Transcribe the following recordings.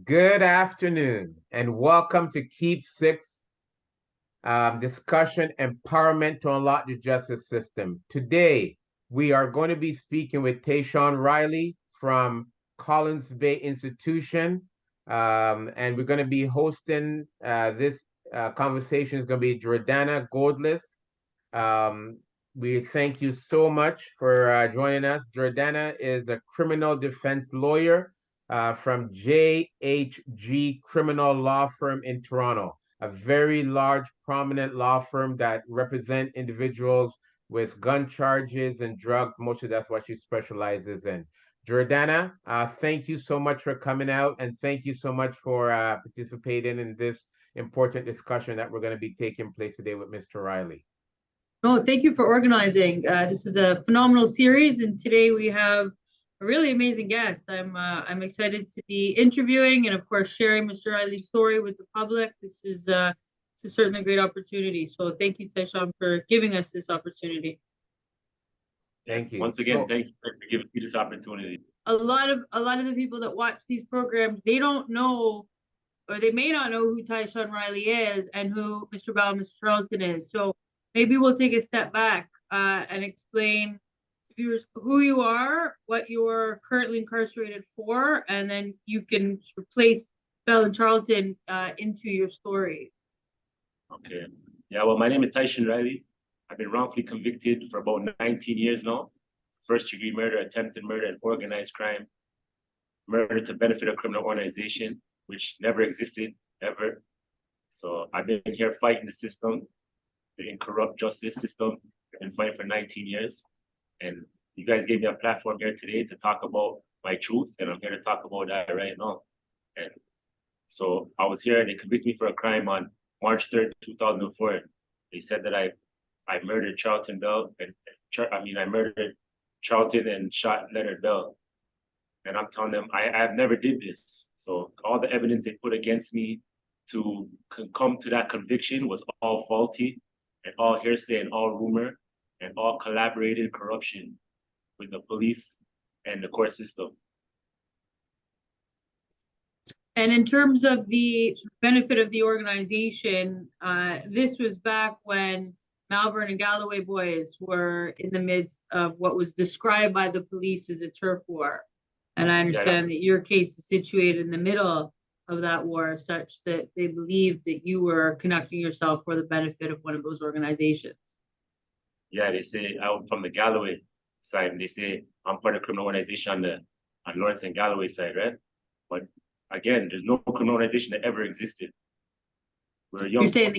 Good afternoon, and welcome to Keep6ix discussion empowerment to unlock the justice system. Today, we are going to be speaking with Tyshan Riley from Collins Bay Institution, and we're going to be hosting this conversation. Is going to be Jordana Goldlis. Um, we thank you so much for joining us. Jordana is a criminal defense lawyer from JHG Criminal Law Firm in Toronto, a very large, prominent law firm that represent individuals with gun charges and drugs. Mostly that's what she specializes in. Jordana, thank you so much for coming out, and thank you so much for participating in this important discussion that we're going to be taking place today with Mr. Riley. Oh, thank you for organizing. This is a phenomenal series, and today we have a really amazing guest. I'm excited to be interviewing and, of course, sharing Mr. Riley's story with the public. This is certainly a great opportunity. So thank you, Tyshan, for giving us this opportunity. Thank you. Once again, thank you for giving me this opportunity. A lot of the people that watch these programs, they don't know, or they may not know who Tyshan Riley is and who Mr. Bell and Mr. Charlton is. So maybe we'll take a step back and explain to viewers who you are, what you're currently incarcerated for, and then you can replace Bell and Charlton into your story. Okay. Yeah, well, my name is Tyshan Riley. I've been wrongfully convicted for about 19 years now. First-degree murder, attempted murder, and organized crime. Murder to benefit a criminal organization, which never existed, ever. So I've been here fighting the system, the incorrupt justice system. I've been fighting for 19 years. And you guys gave me a platform here today to talk about my truth, and I'm here to talk about that right now. And so I was here and they convicted me for a crime on March 3rd, 2004. They said that I murdered Charlton Bell, and I murdered Charlton and shot Leonard Bell. And I'm telling them I've never did this. So all the evidence they put against me to come to that conviction was all faulty and all hearsay and all rumor and all collaborated corruption with the police and the court system. And in terms of the benefit of the organization, this was back when Malvern and Galloway boys were in the midst of what was described by the police as a turf war. And I understand that your case is situated in the middle of that war, such that they believed that you were conducting yourself for the benefit of one of those organizations. Yeah, they say I'm from the Galloway side, and they say I'm part of the criminal organization on Lawrence and Galloway side, right? But again, there's no criminal organization that ever existed. We're young. You're saying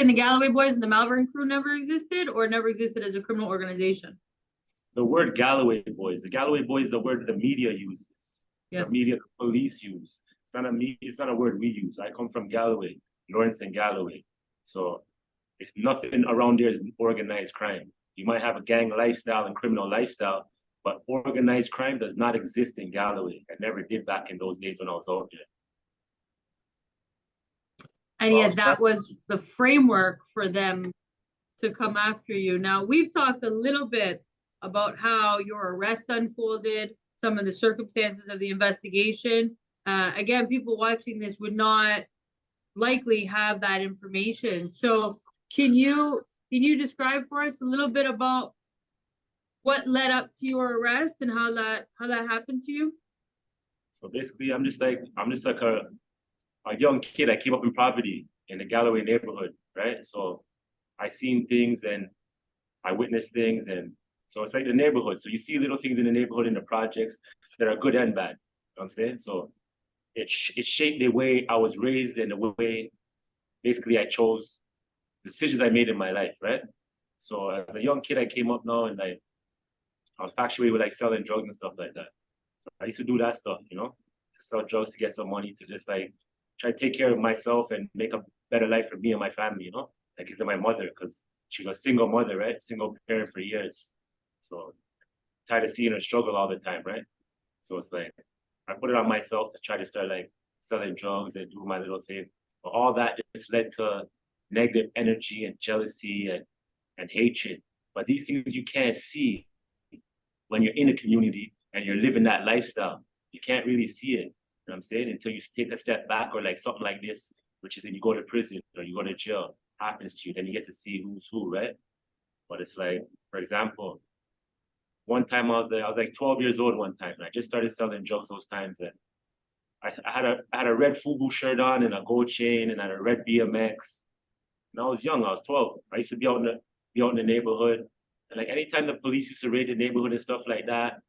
the Galloway boys and the Malvern crew never existed, or never existed as a criminal organization? The word Galloway boys. The Galloway boys is the word the media uses. Yes. The media, the police use. It's not a word we use. I come from Galloway, Lawrence and Galloway. So it's nothing around there is organized crime. You might have a gang lifestyle and criminal lifestyle, but organized crime does not exist in Galloway. It never did back in those days when I was out there. And yet that was the framework for them to come after you. Now, we've talked a little bit about how your arrest unfolded, some of the circumstances of the investigation. Again, people watching this would not likely have that information. So can you describe for us a little bit about what led up to your arrest and how that happened to you? So basically, I'm just like a young kid. I came up in poverty in the Galloway neighborhood, right? So I seen things and I witnessed things, and so it's like the neighborhood. So you see little things in the neighborhood, in the projects that are good and bad. You know what I'm saying? So it shaped the way I was raised and the way basically I chose decisions I made in my life, right? So as a young kid, I came up now and I was infatuated with like selling drugs and stuff like that. So I used to do that stuff, you know, to sell drugs to get some money to just like try to take care of myself and make a better life for me and my family, you know, like it's my mother, because she was a single mother, right? Single parent for years. So tired of seeing her struggle all the time, right? So it's like, I put it on myself to try to start like selling drugs and do my little thing. But all that just led to negative energy and jealousy and hatred. But these things you can't see when you're in a community and you're living that lifestyle. You can't really see it. what I'm saying? Until you take a step back or like something like this, which is then you go to prison or you go to jail, happens to you, then you get to see who's who, right? But it's like, for example, one time I was like 12 years old one time, and I just started selling drugs those times, and I had a red FUBU shirt on and a gold chain and I had a red BMX. And I was young, I was 12. I used to be out in the neighborhood. And like anytime the police used to raid the neighborhood and stuff like that,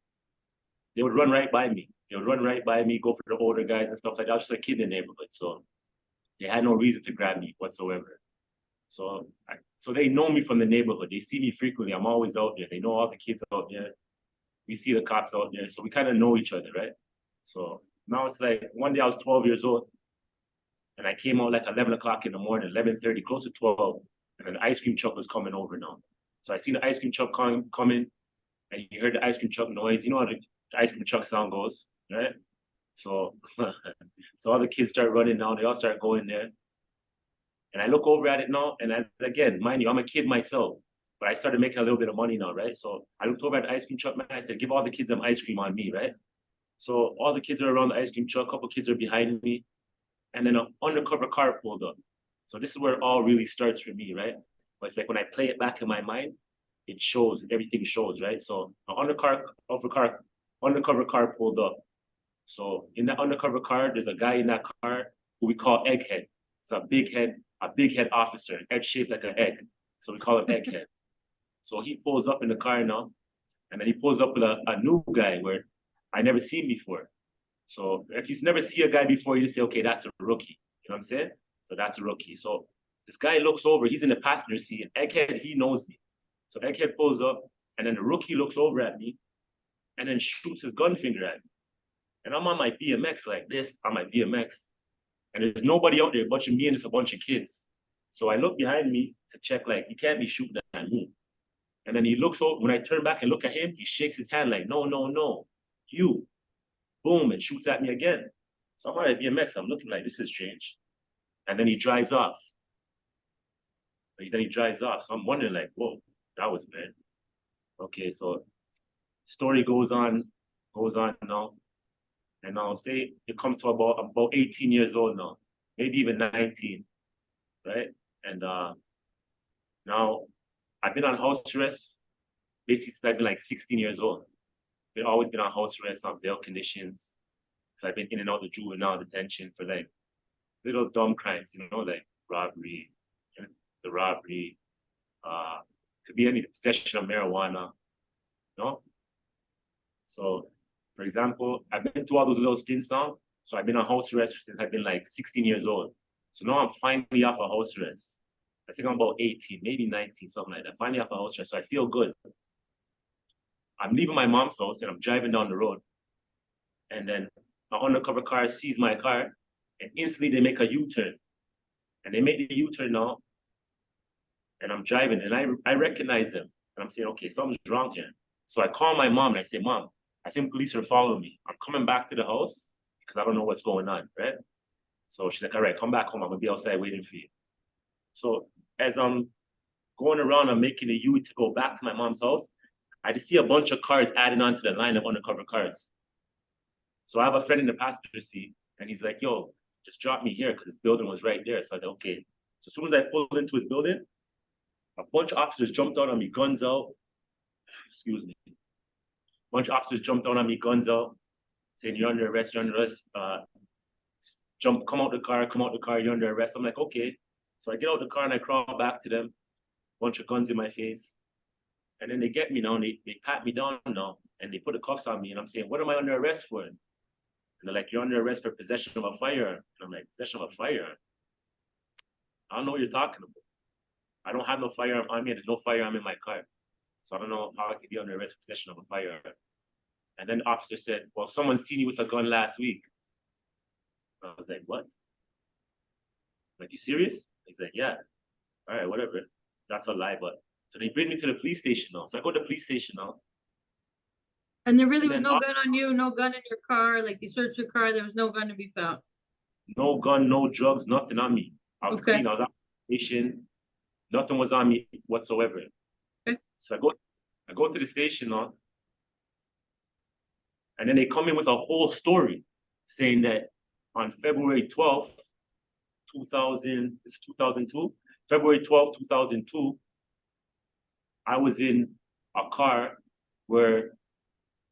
they would run right by me. They would run right by me, go for the older guys and stuff like that. I was just a kid in the neighborhood. So they had no reason to grab me whatsoever. So they know me from the neighborhood. They see me frequently. I'm always out there. They know all the kids out there. We see the cops out there. So we kind of know each other, right? So now it's like one day I was 12 years old and I came out like 11 o'clock in the morning, 11:30, close to 12. And an ice cream truck was coming over now. So I seen the ice cream truck coming and you heard the ice cream truck noise. You know how the ice cream truck sound goes, right? So, so all the kids start running now. They all start going there. And I look over at it now, and again, mind you, I'm a kid myself, but I started making a little bit of money now, right? So I looked over at the ice cream truck, man. I said, give all the kids some ice cream on me, right? So all the kids are around the ice cream truck. A couple kids are behind me, and then an undercover car pulled up. So this is where it all really starts for me, right? But it's like when I play it back in my mind, it shows, everything shows, right? So an undercover car pulled up. So in that undercover car, there's a guy in that car who we call Egghead. It's a big head officer, head shaped like an egg. So we call him Egghead. So he pulls up in the car now, and then he pulls up with a new guy where I never seen before. So if you never see a guy before, you just say, okay, that's a rookie. You know what I'm saying? So that's a rookie. So this guy looks over, he's in the passenger seat, and Egghead, he knows me. So Egghead pulls up, and then the rookie looks over at me, and then shoots his gun finger at me. And I'm on my BMX like this, on my BMX. And there's nobody out there but me and just a bunch of kids. So I look behind me to check, like, he can't be shooting at me. And then he looks over, when I turn back and look at him, he shakes his hand like, no, no, no, you. Boom, and shoots at me again. So I'm on my BMX, I'm looking like, this is strange. And then he drives off. Then he drives off. So I'm wondering like, whoa, that was bad. Okay, so story goes on now. And I'll say it comes to about 18 years old now, maybe even 19, right? And now I've been on house arrest basically since I've been like 16 years old. I've always been on house arrest on bail conditions. So I've been in and out of juvenile detention for like little dumb crimes, you know, like robbery, could be any possession of marijuana, you know? So for example, I've been through all those little stints now. So I've been on house arrest since I've been like 16 years old. So now I'm finally off of house arrest. I think I'm about 18, maybe 19, something like that. Finally off of house arrest, so I feel good. I'm leaving my mom's house and I'm driving down the road. And then an undercover car sees my car and instantly they make a U-turn. And they make the U-turn now. And I'm driving and I recognize them. And I'm saying, okay, something's wrong here. So I call my mom and I say, Mom, I think police are following me. I'm coming back to the house because I don't know what's going on, right? So she's like, all right, come back home. I'm gonna be outside waiting for you. So as I'm going around, I'm making a U to go back to my mom's house. I just see a bunch of cars adding on to the line of undercover cars. So I have a friend in the passenger seat and he's like, yo, just drop me here because his building was right there. So I said, okay. So as soon as I pulled into his building, a bunch of officers jumped out on me, guns out. Excuse me. A bunch of officers jumped out on me, guns out, saying, you're under arrest, you're under arrest. Come out the car, you're under arrest. I'm like, okay. So I get out the car and I crawl back to them, bunch of guns in my face. And then they get me now and they pat me down now and they put the cuffs on me and I'm saying, what am I under arrest for? And they're like, you're under arrest for possession of a firearm. And I'm like, possession of a firearm? I don't know what you're talking about. I don't have no firearm on me and there's no firearm in my car. So I don't know how I could be under arrest for possession of a firearm. And then the officer said, well, someone seen you with a gun last week. I was like, what? Like, you serious? He's like, yeah. All right, whatever. That's a lie, but so they bring me to the police station now. So I go to the police station now. And there really was no gun on you, no gun in your car. Like they searched your car, there was no gun to be found. No gun, no drugs, nothing on me. I was clean. I was on the station. Nothing was on me whatsoever. Okay. So I go to the station now. And then they come in with a whole story saying that on February 12th, 2002, February 12th, 2002, I was in a car where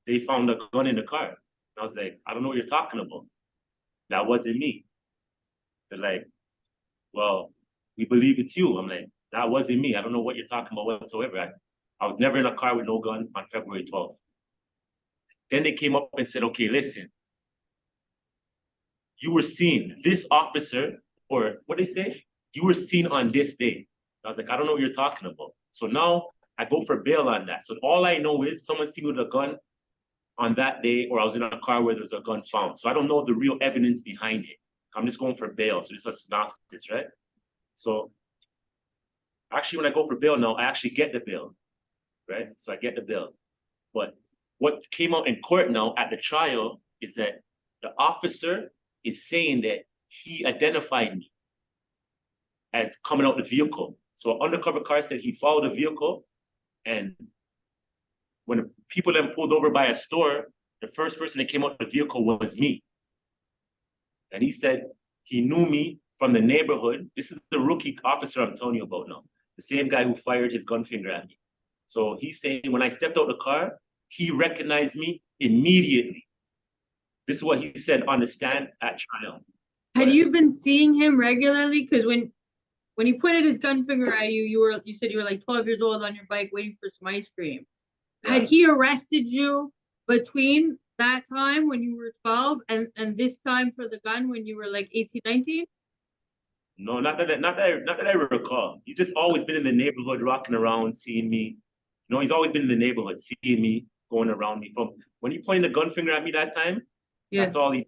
they found a gun in the car. I was like, I don't know what you're talking about. That wasn't me. They're like, well, we believe it's you. I'm like, that wasn't me. I don't know what you're talking about whatsoever. I was never in a car with no gun on February 12th. Then they came up and said, okay, listen, you were seen, this officer, or what they say, you were seen on this day. I was like, I don't know what you're talking about. So now I go for bail on that. So all I know is someone seen me with a gun on that day, or I was in a car where there's a gun found. So I don't know the real evidence behind it. I'm just going for bail. So this is a synopsis, right? So actually, when I go for bail now, I actually get the bail, right? So I get the bail. But what came out in court now at the trial is that the officer is saying that he identified me as coming out the vehicle. So an undercover car said he followed the vehicle, and when the people then pulled over by a store, the first person that came out the vehicle was me. And he said he knew me from the neighborhood. This is the rookie officer I'm telling you about now, the same guy who fired his gun finger at me. So he's saying when I stepped out the car, he recognized me immediately. This is what he said on the stand at trial. Had you been seeing him regularly? Because when he pointed his gun finger at you, you said you were like 12 years old on your bike waiting for some ice cream. Yeah. Had he arrested you between that time when you were 12 and this time for the gun when you were like 18, 19? No, not that I recall. He's just always been in the neighborhood, rocking around, seeing me. You know, he's always been in the neighborhood, seeing me, going around me. From when he pointed the gun finger at me that time, yeah, that's all he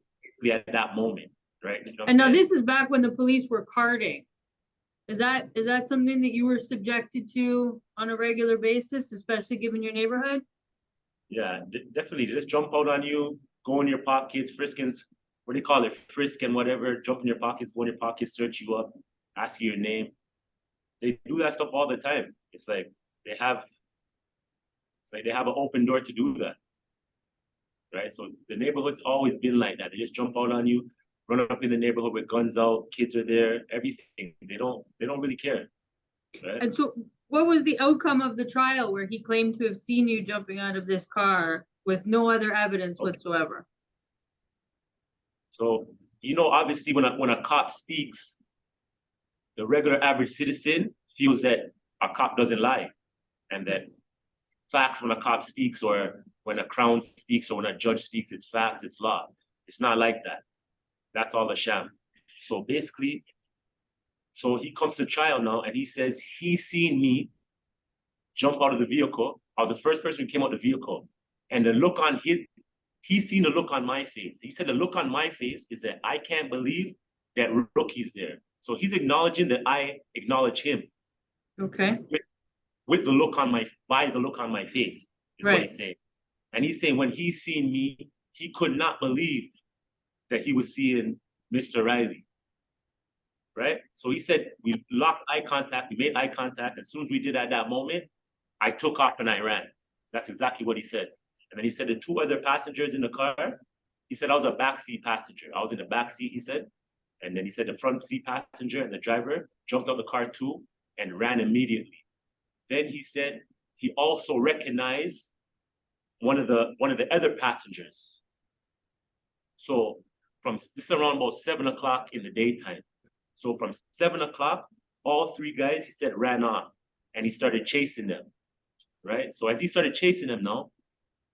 at that moment, right? You know and now this is back when the police were carding. Is that something that you were subjected to on a regular basis, especially given your neighborhood? Yeah, definitely. Just jump out on you, go in your pockets, friskins, what do you call it? Frisk and whatever, jump in your pockets, go in your pockets, search you up, ask you your name. They do that stuff all the time. It's like they have an open door to do that. Right? So the neighborhood's always been like that. They just jump out on you, run up in the neighborhood with guns out, kids are there, everything. They don't really care. Right? And so what was the outcome of the trial where he claimed to have seen you jumping out of this car with no other evidence whatsoever? So, you know, obviously when a cop speaks, the regular average citizen feels that a cop doesn't lie, and that facts when a cop speaks, or when a crown speaks, or when a judge speaks, it's facts, it's law. It's not like that. That's all a sham. So basically, so he comes to trial now and he says he's seen me jump out of the vehicle. I was the first person who came out of the vehicle. And the look on he's seen the look on my face. He said the look on my face is that I can't believe that Rookie's there. So he's acknowledging that I acknowledge him. Okay. With the look on by the look on my face, is right. What he's saying. And he's saying when he's seen me, he could not believe that he was seeing Mr. Riley. Right? So he said we locked eye contact, we made eye contact. As soon as we did at that moment, I took off and I ran. That's exactly what he said. And then he said the two other passengers in the car, he said I was a backseat passenger. I was in the backseat, he said. And then he said the front seat passenger and the driver jumped out the car too and ran immediately. Then he said he also recognized one of the other passengers. So this is around about 7 o'clock in the daytime. So from 7 o'clock, all three guys, he said, ran off and he started chasing them, right? So as he started chasing them now,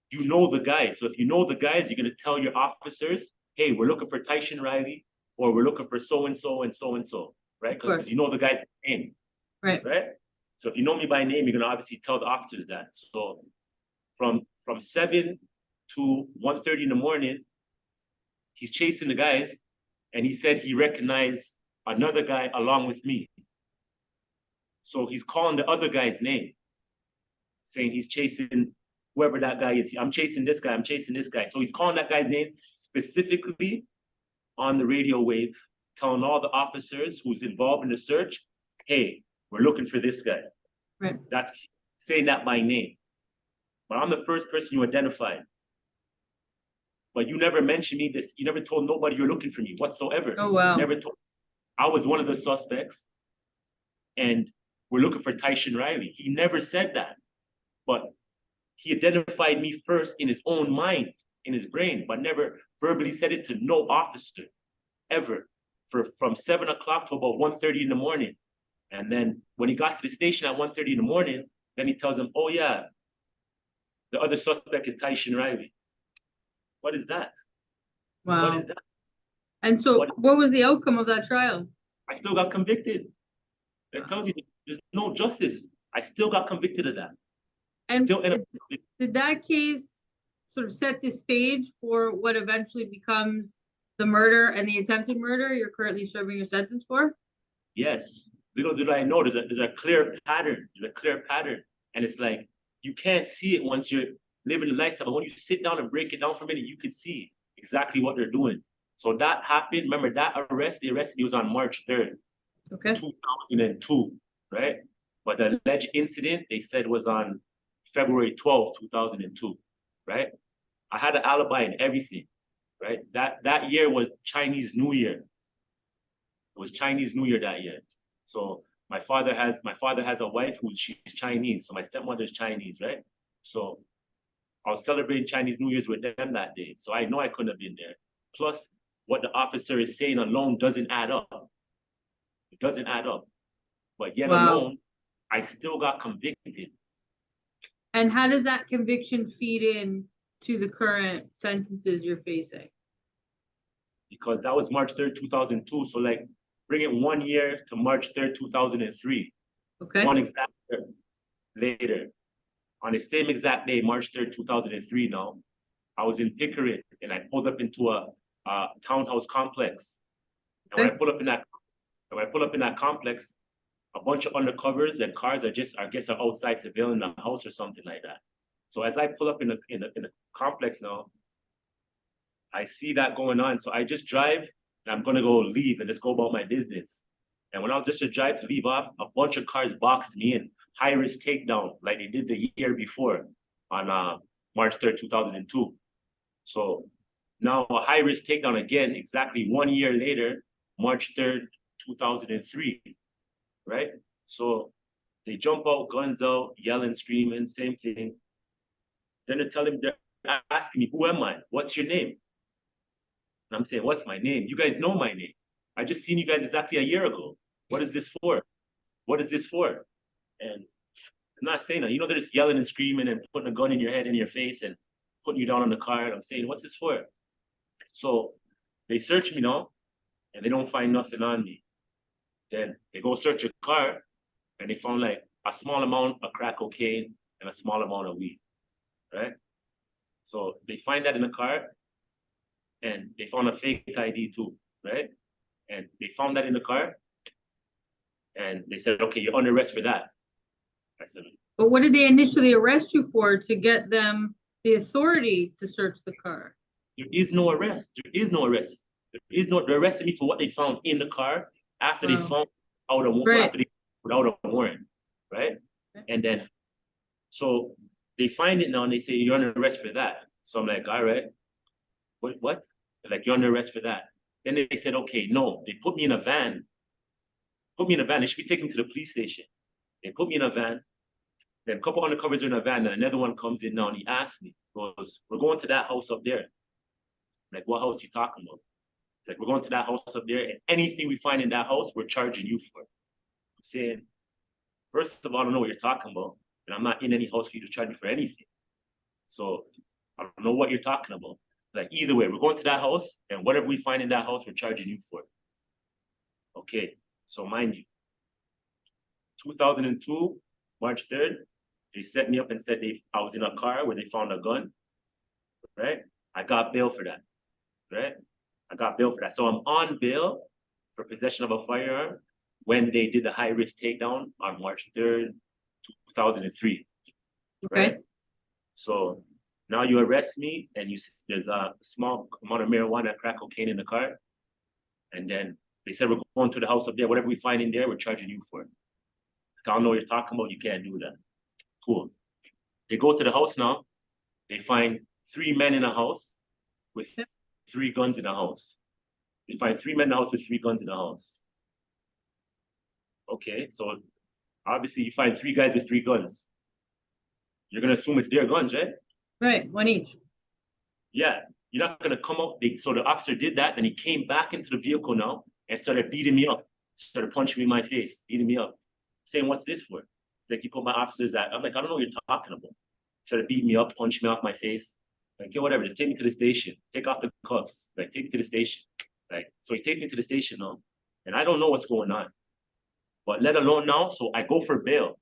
you know the guys. So if you know the guys, you're going to tell your officers, hey, we're looking for Tyshan Riley, or we're looking for so-and-so and so-and-so, right? Because you know the guy's name, right? So if you know me by name, you're going to obviously tell the officers that. So from 7 to 1:30 in the morning, he's chasing the guys, and he said he recognized another guy along with me. So he's calling the other guy's name, saying he's chasing whoever that guy is. I'm chasing this guy, I'm chasing this guy. So he's calling that guy's name specifically on the radio wave, telling all the officers who's involved in the search, hey, we're looking for this guy. Right. That's saying that by name. But I'm the first person you identified. but you never mentioned me this. You never told nobody you're looking for me whatsoever. Oh, wow. You never told. I was one of the suspects, and we're looking for Tyshan Riley. He never said that, but he identified me first in his own mind, in his brain, but never verbally said it to no officer ever from 7 o'clock to about 1:30 in the morning. And then when he got to the station at 1:30 in the morning, then he tells him, oh yeah, the other suspect is Tyshan Riley. What is that? Wow. What is that? And so what was the outcome of that trial? I still got convicted. That tells you there's no justice. I still got convicted of that. And did that case sort of set the stage for what eventually becomes the murder and the attempted murder you're currently serving your sentence for? Yes. Little did I know, there's a clear pattern. There's a clear pattern. And it's like, you can't see it once you're living the lifestyle. But when you sit down and break it down for a minute, you can see exactly what they're doing. So that happened. Remember, that arrest, the arrest was on March 3rd, okay, 2002, right? But the alleged incident, they said, was on February 12th, 2002, right? I had an alibi and everything, right? That year was Chinese New Year. It was Chinese New Year that year. So my father has a wife she's Chinese. So my stepmother's Chinese, right? So I was celebrating Chinese New Year's with them that day. So I know I couldn't have been there. Plus, what the officer is saying alone doesn't add up. It doesn't add up. But yet alone, I still got convicted. And how does that conviction feed in to the current sentences you're facing? Because that was March 3rd, 2002. So like, bring it 1 year to March 3rd, 2003. Okay. One exact year later, on the same exact day, March 3rd, 2003 now, I was in Pickering and I pulled up into a townhouse complex. And when I pull up in that complex, a bunch of undercovers and cars are outside surveilling the house or something like that. So as I pull up in the complex now, I see that going on. So I just drive and I'm gonna go leave and just go about my business. And when I was just to drive to leave off, a bunch of cars boxed me in, high risk takedown, like they did the year before on March 3rd, 2002. So now a high risk takedown again, exactly 1 year later, March 3rd, 2003, right? So they jump out, guns out, yelling, screaming, same thing. Then they're asking me, who am I? What's your name? And I'm saying, what's my name? You guys know my name. I just seen you guys exactly a year ago. What is this for? What is this for? And I'm not saying that. You know, they're just yelling and screaming and putting a gun in your head and your face and putting you down on the car. And I'm saying, what's this for? So they search me now and they don't find nothing on me. Then they go search a car and they found like a small amount of crack cocaine and a small amount of weed, right? So they find that in the car and they found a fake ID too, right? And they found that in the car and they said, okay, you're under arrest for that. I said, but what did they initially arrest you for to get them the authority to search the car? There is no arrest. There is no arrest. They arrested me for what they found in the car after they found out without a warrant, right? And then, so they find it now and they say, you're under arrest for that. So I'm like, all right, what? They're like, you're under arrest for that. Then they said, okay, no, they put me in a van. They should be taken me to the police station. They put me in a van. Then a couple undercovers are in a van. Then another one comes in now and he asks me, goes, we're going to that house up there. I'm like, what house you talking about? It's like, we're going to that house up there and anything we find in that house, we're charging you for. I'm saying, first of all, I don't know what you're talking about. And I'm not in any house for you to charge me for anything. So I don't know what you're talking about. Like, either way, we're going to that house and whatever we find in that house, we're charging you for. Okay, so mind you, 2002, March 3rd, they set me up and said I was in a car where they found a gun, right? I got bail for that, right? I got bail for that. So I'm on bail for possession of a firearm when they did the high risk takedown on March 3rd, 2003, right? So now you arrest me and there's a small amount of marijuana and crack cocaine in the car. And then they said, we're going to the house up there. Whatever we find in there, we're charging you for it. I don't know what you're talking about. You can't do that. Cool. They go to the house now. They find 3 men in a house with 3 guns in the house. They find 3 men in the house with 3 guns in the house. Okay, so obviously you find 3 guys with 3 guns. You're gonna assume it's their guns, right? Right, one each. Yeah, you're not gonna come out. So the officer did that, then he came back into the vehicle now and started beating me up, started punching me in my face, beating me up, saying, "What's this for?" It's like, "You put my officers at." I'm like, "I don't know what you're talking about." Started beating me up, punching me off my face. Like, "Yo, whatever, just take me to the station. Take off the cuffs. Like, take me to the station." Like, so he takes me to the station now, and I don't know what's going on. But let alone now, so I go for bail.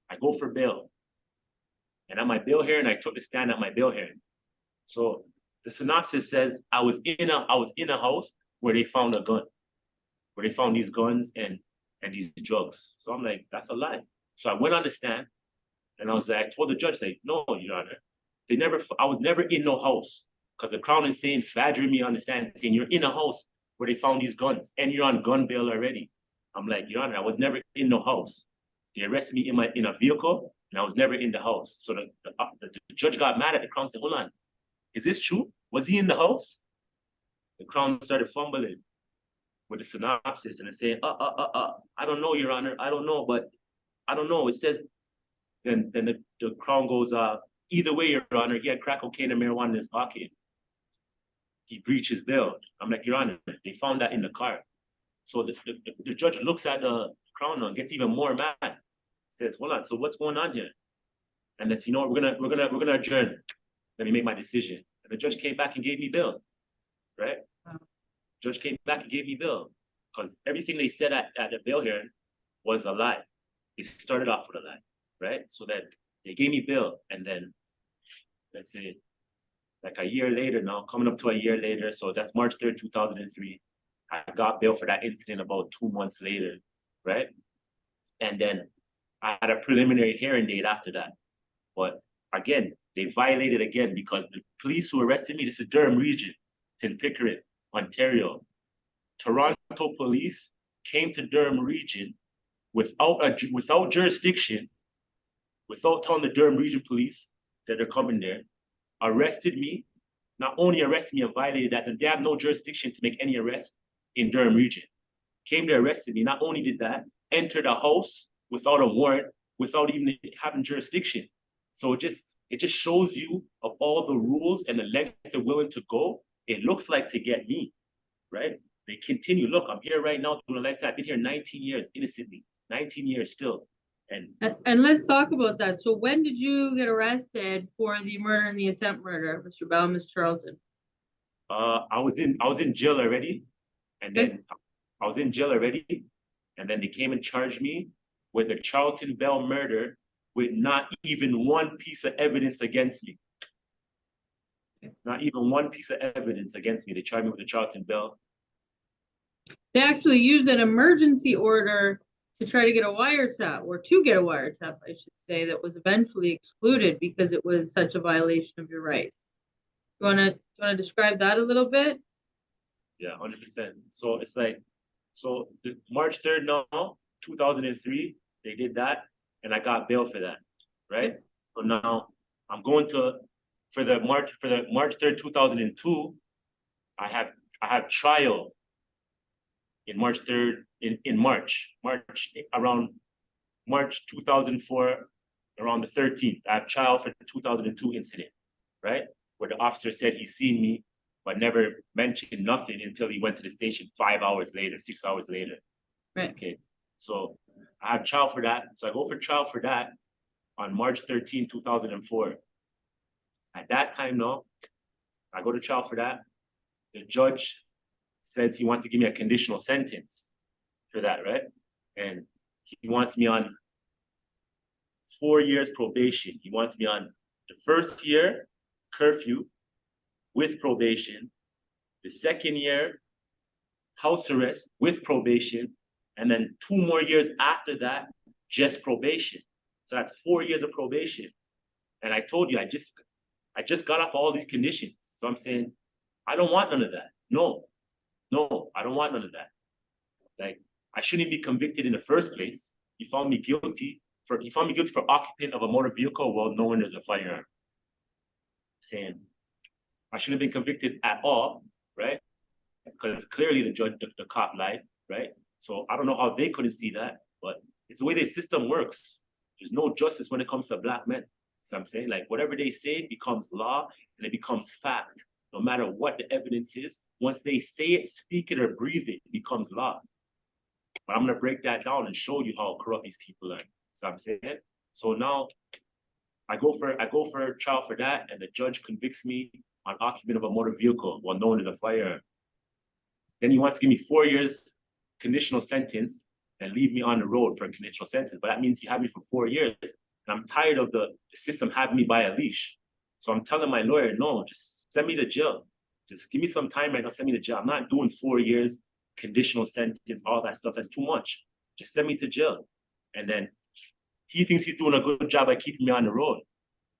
I go for bail. And at my bail hearing, I took the stand at my bail hearing. So the synopsis says I was in a house where they found a gun, where they found these guns and these drugs. So I'm like, that's a lie. So I went on the stand and I was like, I told the judge, like, "No, Your Honor, I was never in no house." Because the Crown is saying, badgering me on the stand, saying you're in a house where they found these guns and you're on gun bail already. I'm like, "Your Honor, I was never in no house. They arrested me in a vehicle and I was never in the house." So the judge got mad at the Crown and said, "Hold on, is this true? Was he in the house?" The Crown started fumbling with the synopsis and saying, I don't know, Your Honor. I don't know, but I don't know. It says, then the Crown goes, "Either way, Your Honor, he had crack cocaine and marijuana in his pocket. He breaches bail." I'm like, "Your Honor, they found that in the car." So the judge looks at the Crown and gets even more mad. Says, "Hold on, so what's going on here?" And that's, "You know, we're gonna adjourn. Let me make my decision." And the judge came back and gave me bail, right? Wow. Judge came back and gave me bail because everything they said at the bail hearing was a lie. They started off with a lie, right? So that they gave me bail, and then let's say like a year later now, coming up to a year later, so that's March 3rd, 2003. I got bail for that incident about 2 months later, right? And then I had a preliminary hearing date after that. But again, they violated again because the police who arrested me, this is Durham region, it's in Pickering, Ontario. Toronto police came to Durham region without jurisdiction, without telling the Durham region police that they're coming there, arrested me, not only arrested me and violated that, they have no jurisdiction to make any arrest in Durham region. Came there, arrested me, not only did that, entered a house without a warrant, without even having jurisdiction. So it just shows you of all the rules and the length they're willing to go, it looks like, to get me, right? They continue. Look, I'm here right now doing a lifetime. I've been here 19 years innocently, 19 years still. And let's talk about that. So when did you get arrested for the murder and the attempt murder, Mr. Bell, Ms. Charlton? I was in jail already, and then I was in jail already, and then they came and charged me with the Charlton Bell murder with not even one piece of evidence against me. Not even one piece of evidence against me. They charged me with the Charlton Bell. They actually used an emergency order to try to get a wiretap, or to get a wiretap, I should say, that was eventually excluded because it was such a violation of your rights. You wanna describe that a little bit? Yeah, 100%. So it's like, so March 3rd now, 2003, they did that, and I got bail for that, right? So now I'm going to, for the March 3rd, 2002, I have trial in March 3rd, in March around March 2004, around the 13th. I have trial for the 2002 incident, right? Where the officer said he's seen me, but never mentioned nothing until he went to the station 5 hours later, 6 hours later. Right. Okay. So I have trial for that. So I go for trial for that on March 13, 2004. At that time now, I go to trial for that. The judge says he wants to give me a conditional sentence for that, right? And he wants me on 4 years probation. He wants me on the first year curfew with probation, the second year house arrest with probation, and then 2 more years after that, just probation. So that's 4 years of probation. And I told you, I just got off all these conditions. So I'm saying, I don't want none of that. No, I don't want none of that. Like, I shouldn't be convicted in the first place. He found me guilty for occupant of a motor vehicle while knowing there's a firearm. Saying, I shouldn't have been convicted at all, right? Because clearly the cop lied, right? So I don't know how they couldn't see that, but it's the way the system works. There's no justice when it comes to black men. So I'm saying, like, whatever they say becomes law and it becomes fact. No matter what the evidence is, once they say it, speak it, or breathe it, it becomes law. But I'm gonna break that down and show you how corrupt these people are. So I'm saying, so now I go for trial for that, and the judge convicts me on occupant of a motor vehicle, well known as a firearm. Then he wants to give me 4 years conditional sentence and leave me on the road for a conditional sentence. But that means you have me for 4 years. And I'm tired of the system having me by a leash. So I'm telling my lawyer, no, just send me to jail. Just give me some time right now, send me to jail. I'm not doing 4 years, conditional sentence, all that stuff. That's too much. Just send me to jail. And then he thinks he's doing a good job by keeping me on the road.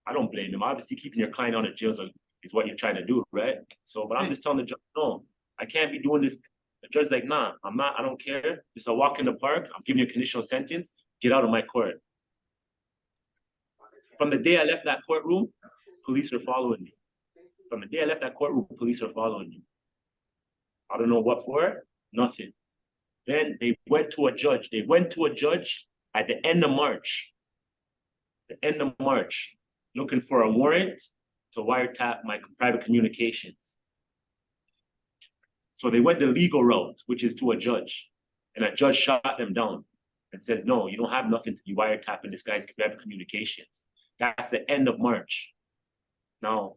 I don't blame him. Obviously, keeping your client out of jail is what you're trying to do, right? So, but I'm just telling the judge, no, I can't be doing this. The judge's like, nah, I'm not, I don't care. It's a walk in the park. I'm giving you a conditional sentence. Get out of my court. From the day I left that courtroom, police are following me. From the day I left that courtroom, police are following me. I don't know what for, nothing. Then they went to a judge. They went to a judge at the end of March. Looking for a warrant to wiretap my private communications. So they went the legal route, which is to a judge. And a judge shot them down and says, no, you don't have nothing to be wiretapping this guy's private communications. That's the end of March. Now,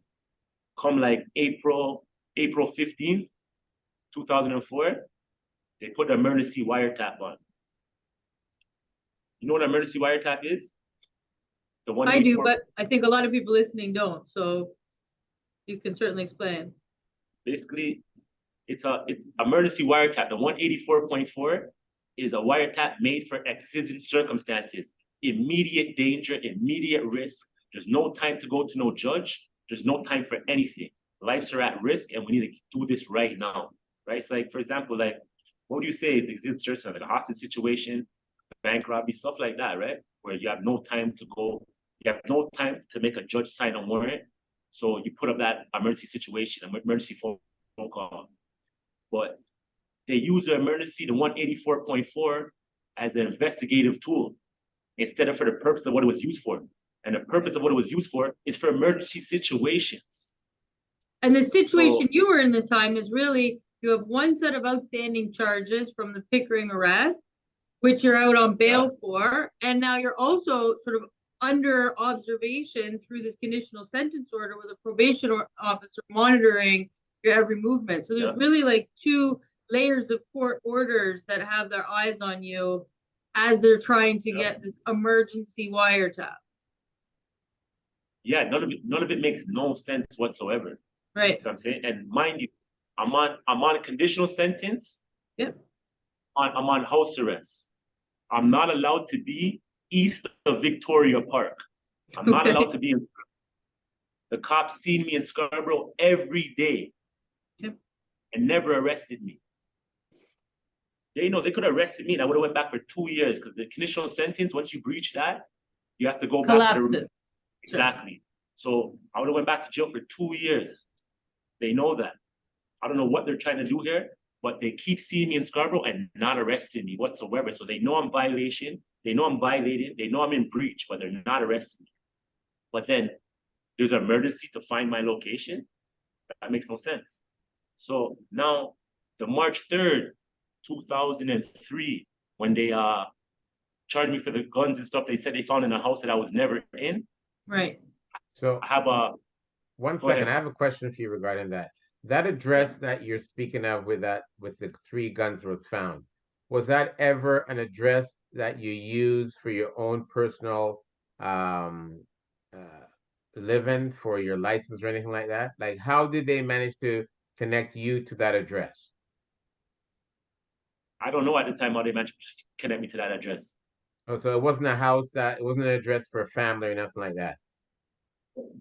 come like April 15th, 2004, they put the emergency wiretap on. You know what an emergency wiretap is? The one I do, but I think a lot of people listening don't, so you can certainly explain. Basically, it's emergency wiretap. The 184.4 is a wiretap made for exigent circumstances, immediate danger, immediate risk. There's no time to go to no judge. There's no time for anything. Lives are at risk, and we need to do this right now, right? It's like, for example, like, what do you say is exigent circumstances, like a hostage situation, bank robbery, stuff like that, right? Where you have no time to go. You have no time to make a judge sign a warrant. So you put up that emergency situation, emergency phone call. But they use the emergency, the 184.4, as an investigative tool instead of for the purpose of what it was used for. And the purpose of what it was used for is for emergency situations. And the situation you were in the time is really, you have one set of outstanding charges from the Pickering arrest, which you're out on bail for. And now you're also sort of under observation through this conditional sentence order with a probation officer monitoring your every movement. So there's really like two layers of court orders that have their eyes on you as they're trying to get this emergency wiretap. Yeah, none of it makes no sense whatsoever. Right. So I'm saying, and mind you, I'm on a conditional sentence. Yep. I'm on house arrest. I'm not allowed to be east of Victoria Park. I'm not allowed to be in. The cops seen me in Scarborough every day. Yep. And never arrested me. They know they could have arrested me and I would have went back for 2 years, because the conditional sentence, once you breach that, you have to go back to the. Exactly. So I would have went back to jail for 2 years. They know that. I don't know what they're trying to do here, but they keep seeing me in Scarborough and not arresting me whatsoever. So they know I'm violation. They know I'm violating. They know I'm in breach, but they're not arresting me. But then there's an emergency to find my location. That makes no sense. So now, the March 3rd, 2003, when they charged me for the guns and stuff they said they found in a house that I was never in. Right. So I have a. One second, I have a question for you regarding that. That address that you're speaking of with the 3 guns was found, was that ever an address that you used for your own personal living, for your license or anything like that? Like, how did they manage to connect you to that address? I don't know at the time how they managed to connect me to that address. Oh, so it wasn't it wasn't an address for a family or nothing like that?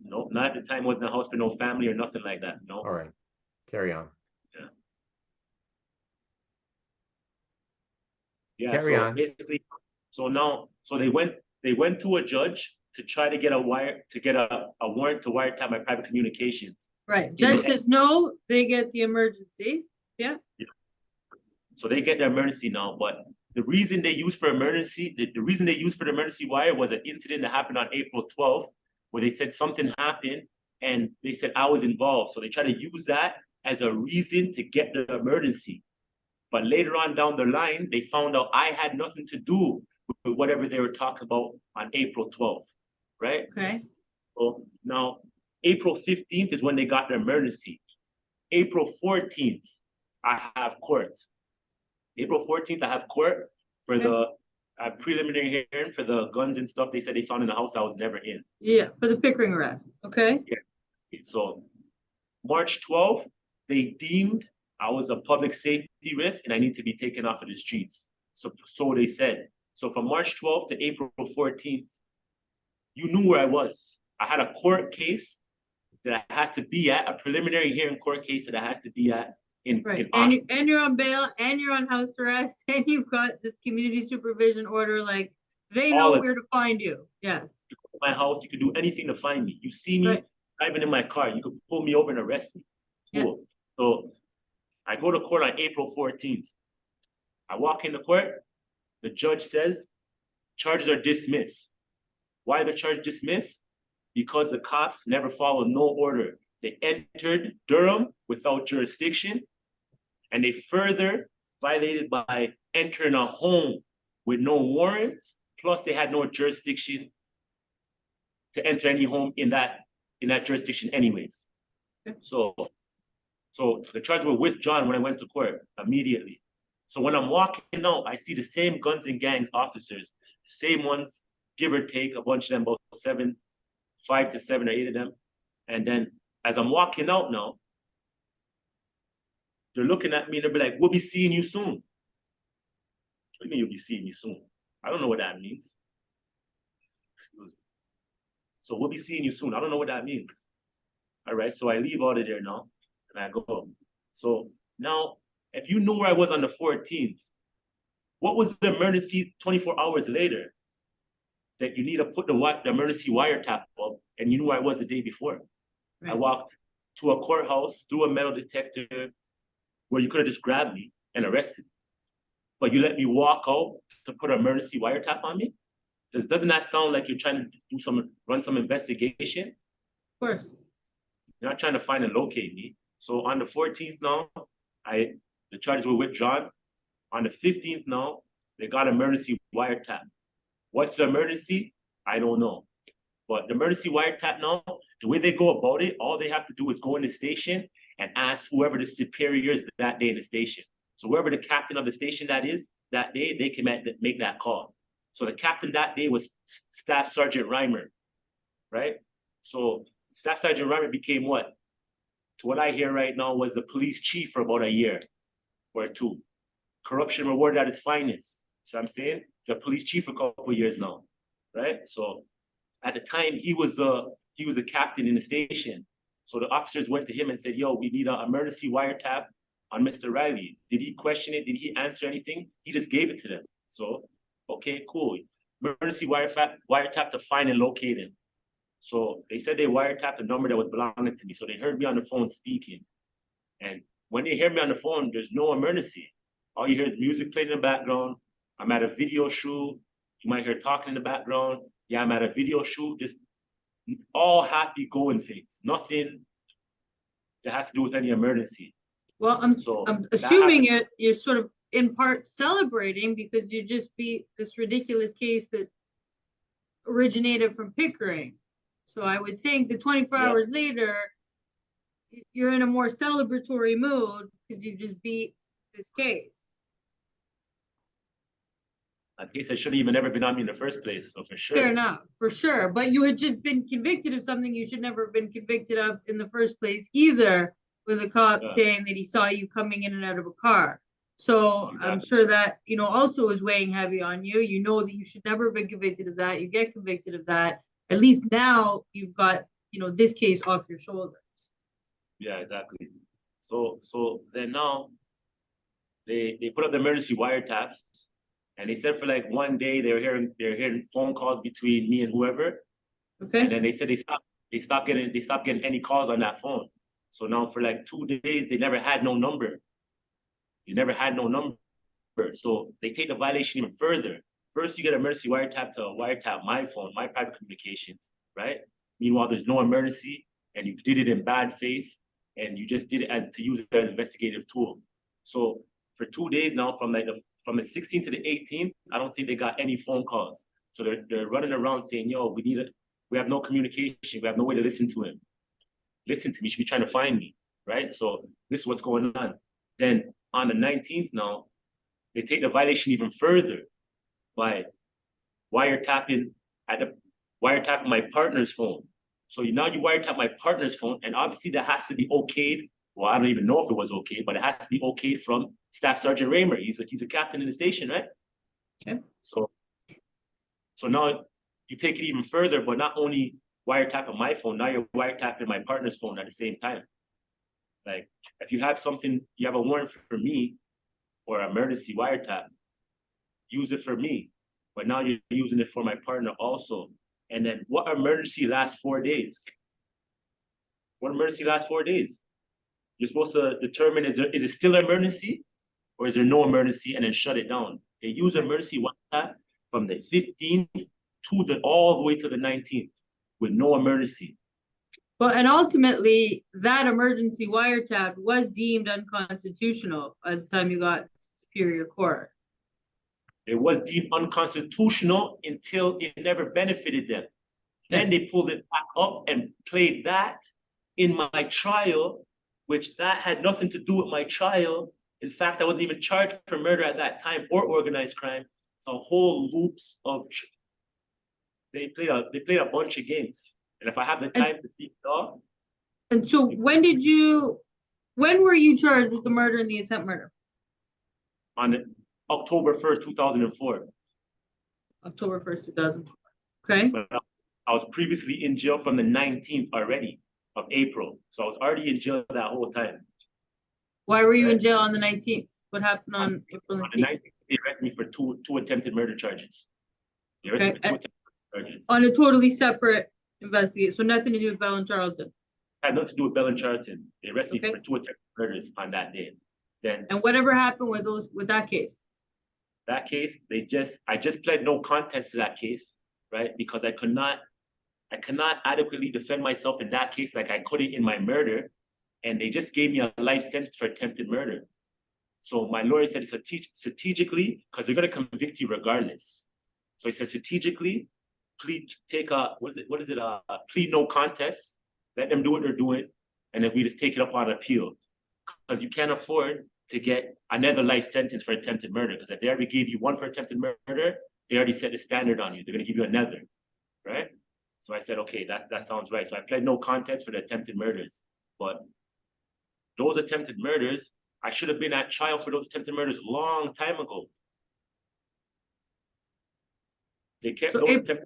No, not at the time. It wasn't a house for no family or nothing like that. No. All right, carry on. Yeah. Carry on. Basically, so they went to a judge to try to get a warrant to wiretap my private communications. Right. Judge says no, they get the emergency. Yeah. So they get the emergency now, but the reason they use for emergency, the reason they used for the emergency wire was an incident that happened on April 12th, where they said something happened and they said I was involved. So they try to use that as a reason to get the emergency. But later on down the line, they found out I had nothing to do with whatever they were talking about on April 12th, right? Okay. So now April 15th is when they got the emergency. April 14th, I have court. April 14th, I have court for the preliminary hearing for the guns and stuff they said they found in the house I was never in. Yeah, for the Pickering arrest. Okay. Yeah. So March 12th, they deemed I was a public safety risk and I need to be taken off of the streets. So they said. So from March 12th to April 14th, you knew where I was. I had a court case that I had to be at, a preliminary hearing court case that I had to be at. Right, and you're on bail, and you're on house arrest, and you've got this community supervision order. Like, they know where to find you. Yes. You go to my house, you can do anything to find me. You see me driving in my car, you can pull me over and arrest me. Cool. Yeah. So I go to court on April 14th. I walk into court. The judge says charges are dismissed. Why the charge dismissed? Because the cops never followed no order. They entered Durham without jurisdiction, and they further violated by entering a home with no warrants. Plus, they had no jurisdiction to enter any home in that jurisdiction, anyways. So the charges were withdrawn when I went to court immediately. So when I'm walking out, I see the same guns and gangs officers, the same ones, give or take, a bunch of them, about 5 to 7 or 8 of them. And then as I'm walking out now, they're looking at me and they'll be like, we'll be seeing you soon. What do you mean you'll be seeing me soon? I don't know what that means. So we'll be seeing you soon. I don't know what that means. All right, so I leave out of there now and I go. So now, if you knew where I was on the 14th, what was the emergency 24 hours later that you need to put the emergency wiretap up and you knew where I was the day before? Right. I walked to a courthouse through a metal detector where you could have just grabbed me and arrested me. But you let me walk out to put an emergency wiretap on me? Doesn't that sound like you're trying to run some investigation? Of course. You're not trying to find and locate me. So on the 14th now, the charges were withdrawn. On the 15th now, they got emergency wiretap. What's the emergency? I don't know. But the emergency wiretap now, the way they go about it, all they have to do is go in the station and ask whoever the superior is that day in the station. So whoever the captain of the station that is that day, they can make that call. So the captain that day was Staff Sergeant Reimer, right? So Staff Sergeant Reimer became what? To what I hear right now was the police chief for about a year or two. Corruption rewarded at its finest. So I'm saying he's a police chief for a couple of years now, right? So at the time he was the captain in the station. So the officers went to him and said, "Yo, we need an emergency wiretap on Mr. Riley." Did he question it? Did he answer anything? He just gave it to them. So, okay, cool. Emergency wiretap to find and locate him. So they said they wiretapped the number that was belonging to me. So they heard me on the phone speaking. And when they hear me on the phone, there's no emergency. All you hear is music playing in the background. I'm at a video shoot. You might hear talking in the background. Yeah, I'm at a video shoot. Just all happy going things. Nothing that has to do with any emergency. Well, I'm assuming you're sort of in part celebrating because you just beat this ridiculous case that originated from Pickering. So I would think that 24 hours later, you're in a more celebratory mood because you just beat this case. A case that shouldn't even ever been on me in the first place, so for sure. Fair enough, for sure. But you had just been convicted of something you should never have been convicted of in the first place either, with a cop saying that he saw you coming in and out of a car. So exactly. I'm sure that, also is weighing heavy on you. You know that you should never have been convicted of that. You get convicted of that. At least now you've got, this case off your shoulders. Yeah, exactly. So then now they put up the emergency wiretaps, and they said for like one day they're hearing phone calls between me and whoever. Okay. And then they said they stopped getting any calls on that phone. So now for like 2 days, they never had no number. They never had no number. So they take the violation even further. First, you get emergency wiretap to wiretap my phone, my private communications, right? Meanwhile, there's no emergency, and you did it in bad faith, and you just did it as to use it as an investigative tool. So for 2 days now, from the 16th to the 18th, I don't think they got any phone calls. So they're running around saying, "Yo, we have no communication, we have no way to listen to him. Listen to me, you should be trying to find me," right? So this is what's going on. Then on the 19th now, they take the violation even further by wiretapping my partner's phone. So now you wiretap my partner's phone, and obviously that has to be okayed. Well, I don't even know if it was okay, but it has to be okayed from Staff Sergeant Raymer. He's a captain in the station, right? Okay. So now you take it even further, but not only wiretapping my phone, now you're wiretapping my partner's phone at the same time. Like, if you have a warrant for me or emergency wiretap, use it for me. But now you're using it for my partner also. And then what emergency lasts 4 days? What emergency lasts 4 days? You're supposed to determine, is it still an emergency or is there no emergency, and then shut it down. They use emergency wiretap from the 15th all the way to the 19th with no emergency. Well, and ultimately, that emergency wiretap was deemed unconstitutional by the time you got to Superior Court. It was deemed unconstitutional until it never benefited them. Then they pulled it back up and played that in my trial, which that had nothing to do with my trial. In fact, I wasn't even charged for murder at that time or organized crime. It's a whole loops of. They played a bunch of games, and if I have the time to speak it all. And so, when were you charged with the murder and the attempt murder? On October 1st, 2004. October 1st, 2004. Okay. But I was previously in jail from the 19th already of April. So I was already in jail that whole time. Why were you in jail on the 19th? What happened on April 19th? On the 19th, they arrested me for two attempted murder charges. They arrested me for 2 attempted murder charges. On a totally separate investigation, so nothing to do with Bell and Charlton. Had nothing to do with Bell and Charlton. They arrested me for 2 attempted murders on that day. Then. And whatever happened with that case? That case, I just pled no contest to that case, right? Because I could not adequately defend myself in that case like I couldn't in my murder, and they just gave me a life sentence for attempted murder. So my lawyer said, strategically, because they're going to convict you regardless. So he said, strategically, plead no contest, let them do what they're doing, and then we just take it up on appeal. Because you can't afford to get another life sentence for attempted murder, because if they already gave you one for attempted murder, they already set the standard on you. They're going to give you another, right? So I said, okay, that sounds right. So I pled no contest for the attempted murders. But those attempted murders, I should have been at trial for those attempted murders a long time ago. They kept so April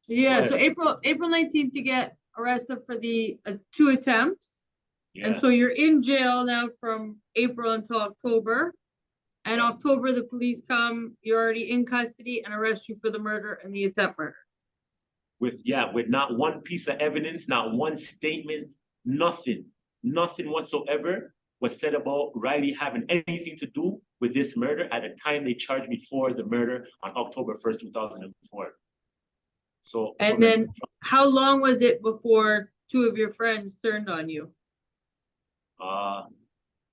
19th, you get arrested for the 2 attempts. Yeah. And so you're in jail now from April until October. And October, the police come, you're already in custody and arrest you for the murder and the attempt murder. With not one piece of evidence, not one statement, nothing whatsoever was said about Riley having anything to do with this murder at the time they charged me for the murder on October 1st, 2004. So. And then how long was it before 2 of your friends turned on you?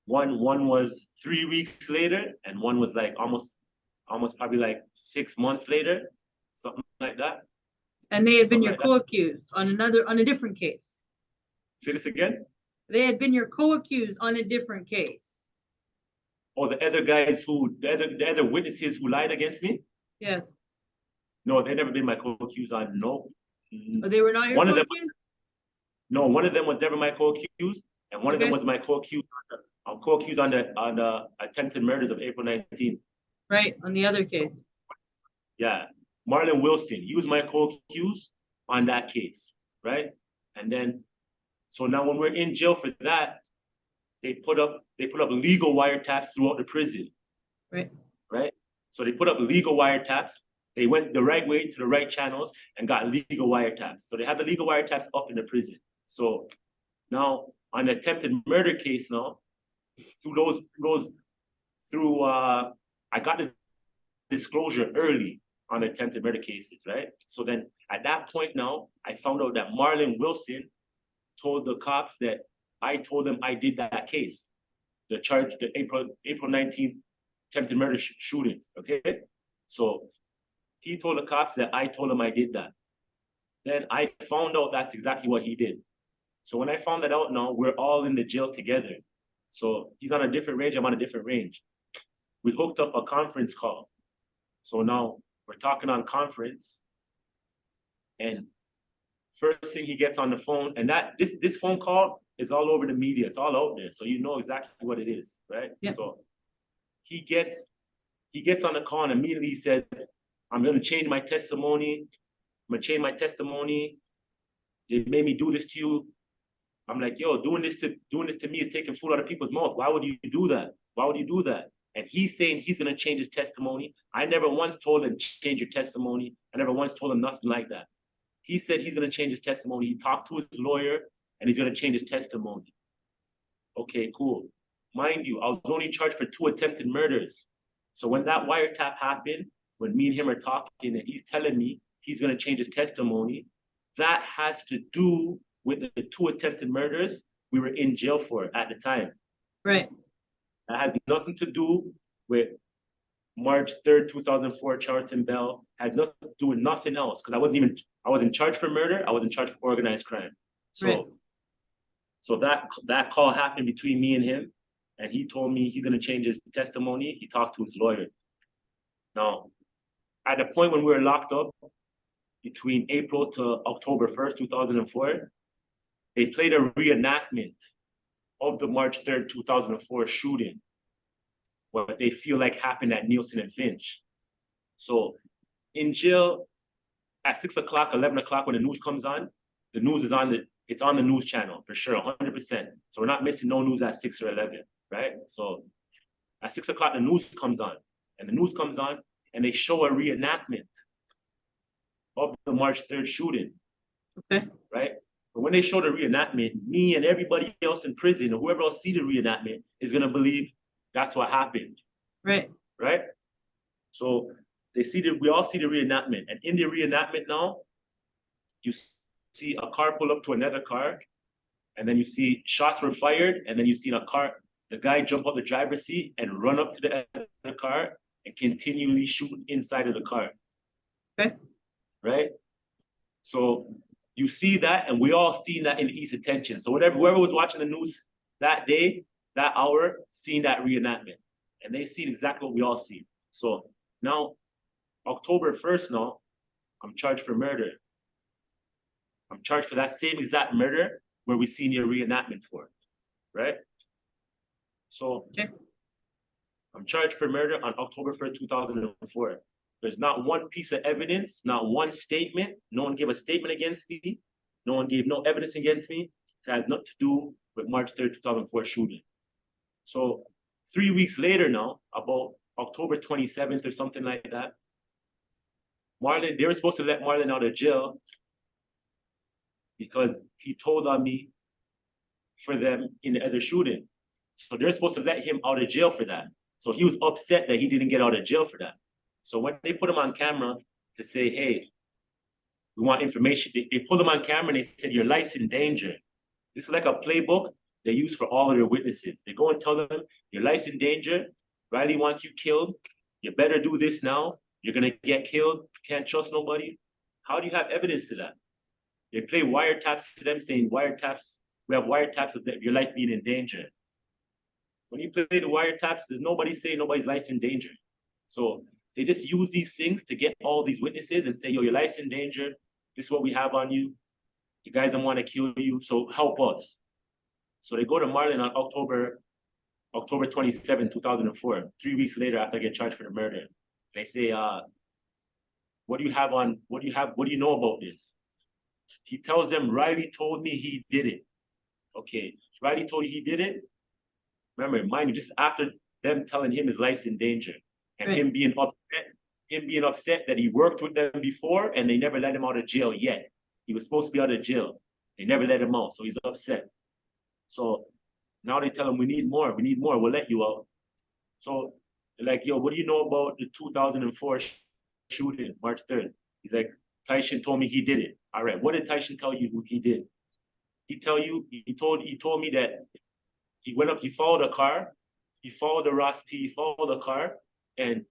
One was 3 weeks later, and one was like almost probably like 6 months later, something like that. And they had been your co-accused on a different case. Say this again? They had been your co-accused on a different case. Oh, the other witnesses who lied against me? Yes. No, they never been my co-accused on, no. Oh, they were not your co-accused? No, one of them was never my co-accused, and one of them was my co-accused. I'm co-accused on the attempted murders of April 19th. Right, on the other case. Yeah, Marlon Wilson, he was my co-accused on that case, right? And then, so now when we're in jail for that, they put up legal wiretaps throughout the prison. Right. Right? So they put up legal wiretaps. They went the right way to the right channels and got legal wiretaps. So they have the legal wiretaps up in the prison. So now on the attempted murder case now, I got the disclosure early on attempted murder cases, right? So then at that point now, I found out that Marlon Wilson told the cops that I told them I did that case, the April 19th attempted murder shootings, okay? So he told the cops that I told him I did that. Then I found out that's exactly what he did. So when I found that out now, we're all in the jail together. So he's on a different range, I'm on a different range. We hooked up a conference call. So now we're talking on conference, and first thing he gets on the phone, and this phone call is all over the media, it's all out there, so you know exactly what it is, right? Yep. So he gets on the call and immediately he says, I'm gonna change my testimony. I'm gonna change my testimony. They made me do this to you. I'm like, yo, doing this to me is taking food out of people's mouth. Why would you do that? Why would you do that? And he's saying he's gonna change his testimony. I never once told him change your testimony. I never once told him nothing like that. He said he's gonna change his testimony. He talked to his lawyer and he's gonna change his testimony. Okay, cool. Mind you, I was only charged for 2 attempted murders. So when that wiretap happened, when me and him are talking and he's telling me he's gonna change his testimony, that has to do with the 2 attempted murders we were in jail for at the time. Right. That has nothing to do with March 3rd, 2004, Charlton Bell. Had nothing to do with nothing else, because I wasn't charged for murder, I wasn't charged for organized crime. So, right. So that call happened between me and him, and he told me he's gonna change his testimony. He talked to his lawyer. Now, at the point when we were locked up, between April to October 1st, 2004, they played a reenactment of the March 3rd, 2004 shooting, what they feel like happened at Nielsen and Finch. So in jail, at 6 o'clock, 11 o'clock, when the news comes on, the news is it's on the news channel for sure, 100%. So we're not missing no news at 6 or 11, right? So at 6 o'clock, the news comes on, and they show a reenactment of the March 3rd shooting, Okay. right? But when they show the reenactment, me and everybody else in prison, or whoever else see the reenactment, is gonna believe that's what happened. Right. Right? So we all see the reenactment. And in the reenactment now, you see a car pull up to another car, and then you see shots were fired, and then you see the guy jump out the driver's seat and run up to the other car and continually shoot inside of the car. Okay. Right? So you see that, and we all seen that in the East Attention. So whoever was watching the news that day, that hour, seen that reenactment. And they seen exactly what we all see. So now, October 1st now, I'm charged for murder. I'm charged for that same exact murder where we seen your reenactment for, right? So okay. I'm charged for murder on October 1st, 2004. There's not one piece of evidence, not one statement. No one gave a statement against me. No one gave no evidence against me. It has nothing to do with March 3rd, 2004 shooting. So 3 weeks later now, about October 27th or something like that, they were supposed to let Marlon out of jail because he told on me for them in the other shooting. So they're supposed to let him out of jail for that. So he was upset that he didn't get out of jail for that. So when they put him on camera to say, hey, we want information, they pulled him on camera and they said, your life's in danger. This is like a playbook they use for all of their witnesses. They go and tell them, your life's in danger. Riley wants you killed. You better do this now. You're going to get killed. Can't trust nobody. How do you have evidence to that? They play wiretaps to them saying, we have wiretaps of your life being in danger. When you play the wiretaps, there's nobody saying nobody's life's in danger. So they just use these things to get all these witnesses and say, yo, your life's in danger. This is what we have on you. You guys don't want to kill you, so help us. So they go to Marlon on October 27, 2004, 3 weeks later after I get charged for the murder. They say, what do you know about this? He tells them, Riley told me he did it. Okay, Riley told you he did it? Remember, mind you, just after them telling him his life's in danger, and right. him being upset that he worked with them before and they never let him out of jail yet. He was supposed to be out of jail. They never let him out, so he's upset. So now they tell him, we need more, we'll let you out. So they're like, yo, what do you know about the 2004 shooting, March 3rd? He's like, Tyshan told me he did it. All right, what did Tyshan tell you he did? He told me that he went up, he followed a car, he followed the Ross P, he followed the car, and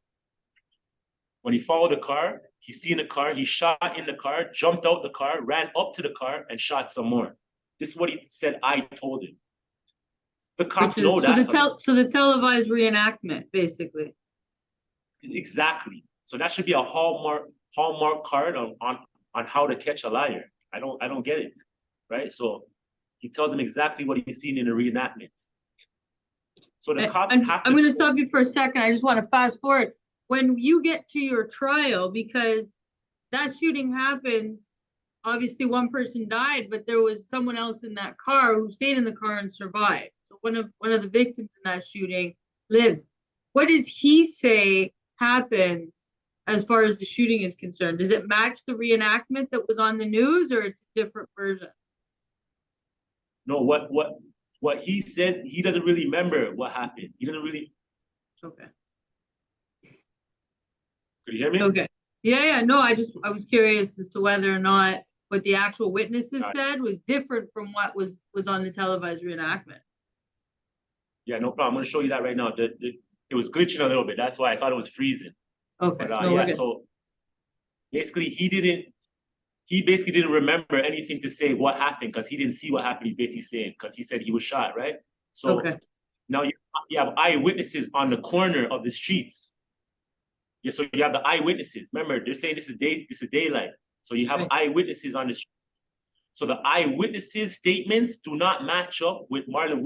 when he followed the car, he seen the car, he shot in the car, jumped out the car, ran up to the car, and shot some more. This is what he said I told him. The cops know that. So the televised reenactment, basically. Exactly. So that should be a hallmark card on how to catch a liar. I don't get it. Right? So he tells them exactly what he's seen in the reenactment. So the cops I'm going to stop you for a second. I just want to fast forward. When you get to your trial, because that shooting happened, obviously one person died, but there was someone else in that car who stayed in the car and survived. So one of the victims in that shooting lives. What does he say happened as far as the shooting is concerned? Does it match the reenactment that was on the news, or it's a different version? No, what he says, he doesn't really remember what happened. He doesn't really. Okay. Could you hear me? Okay. Yeah. No, I was curious as to whether or not what the actual witnesses said was different from what was on the televised reenactment. Yeah, no problem. I'm going to show you that right now. It was glitching a little bit. That's why I thought it was freezing. Okay. But, yeah, so basically he basically didn't remember anything to say what happened because he didn't see what happened. He's basically saying, because he said he was shot, right? So now you have eyewitnesses on the corner of the streets. Yeah, so you have the eyewitnesses. Remember, they're saying this is daylight. So you have eyewitnesses on the streets. So the eyewitnesses' statements do not match up with Marlon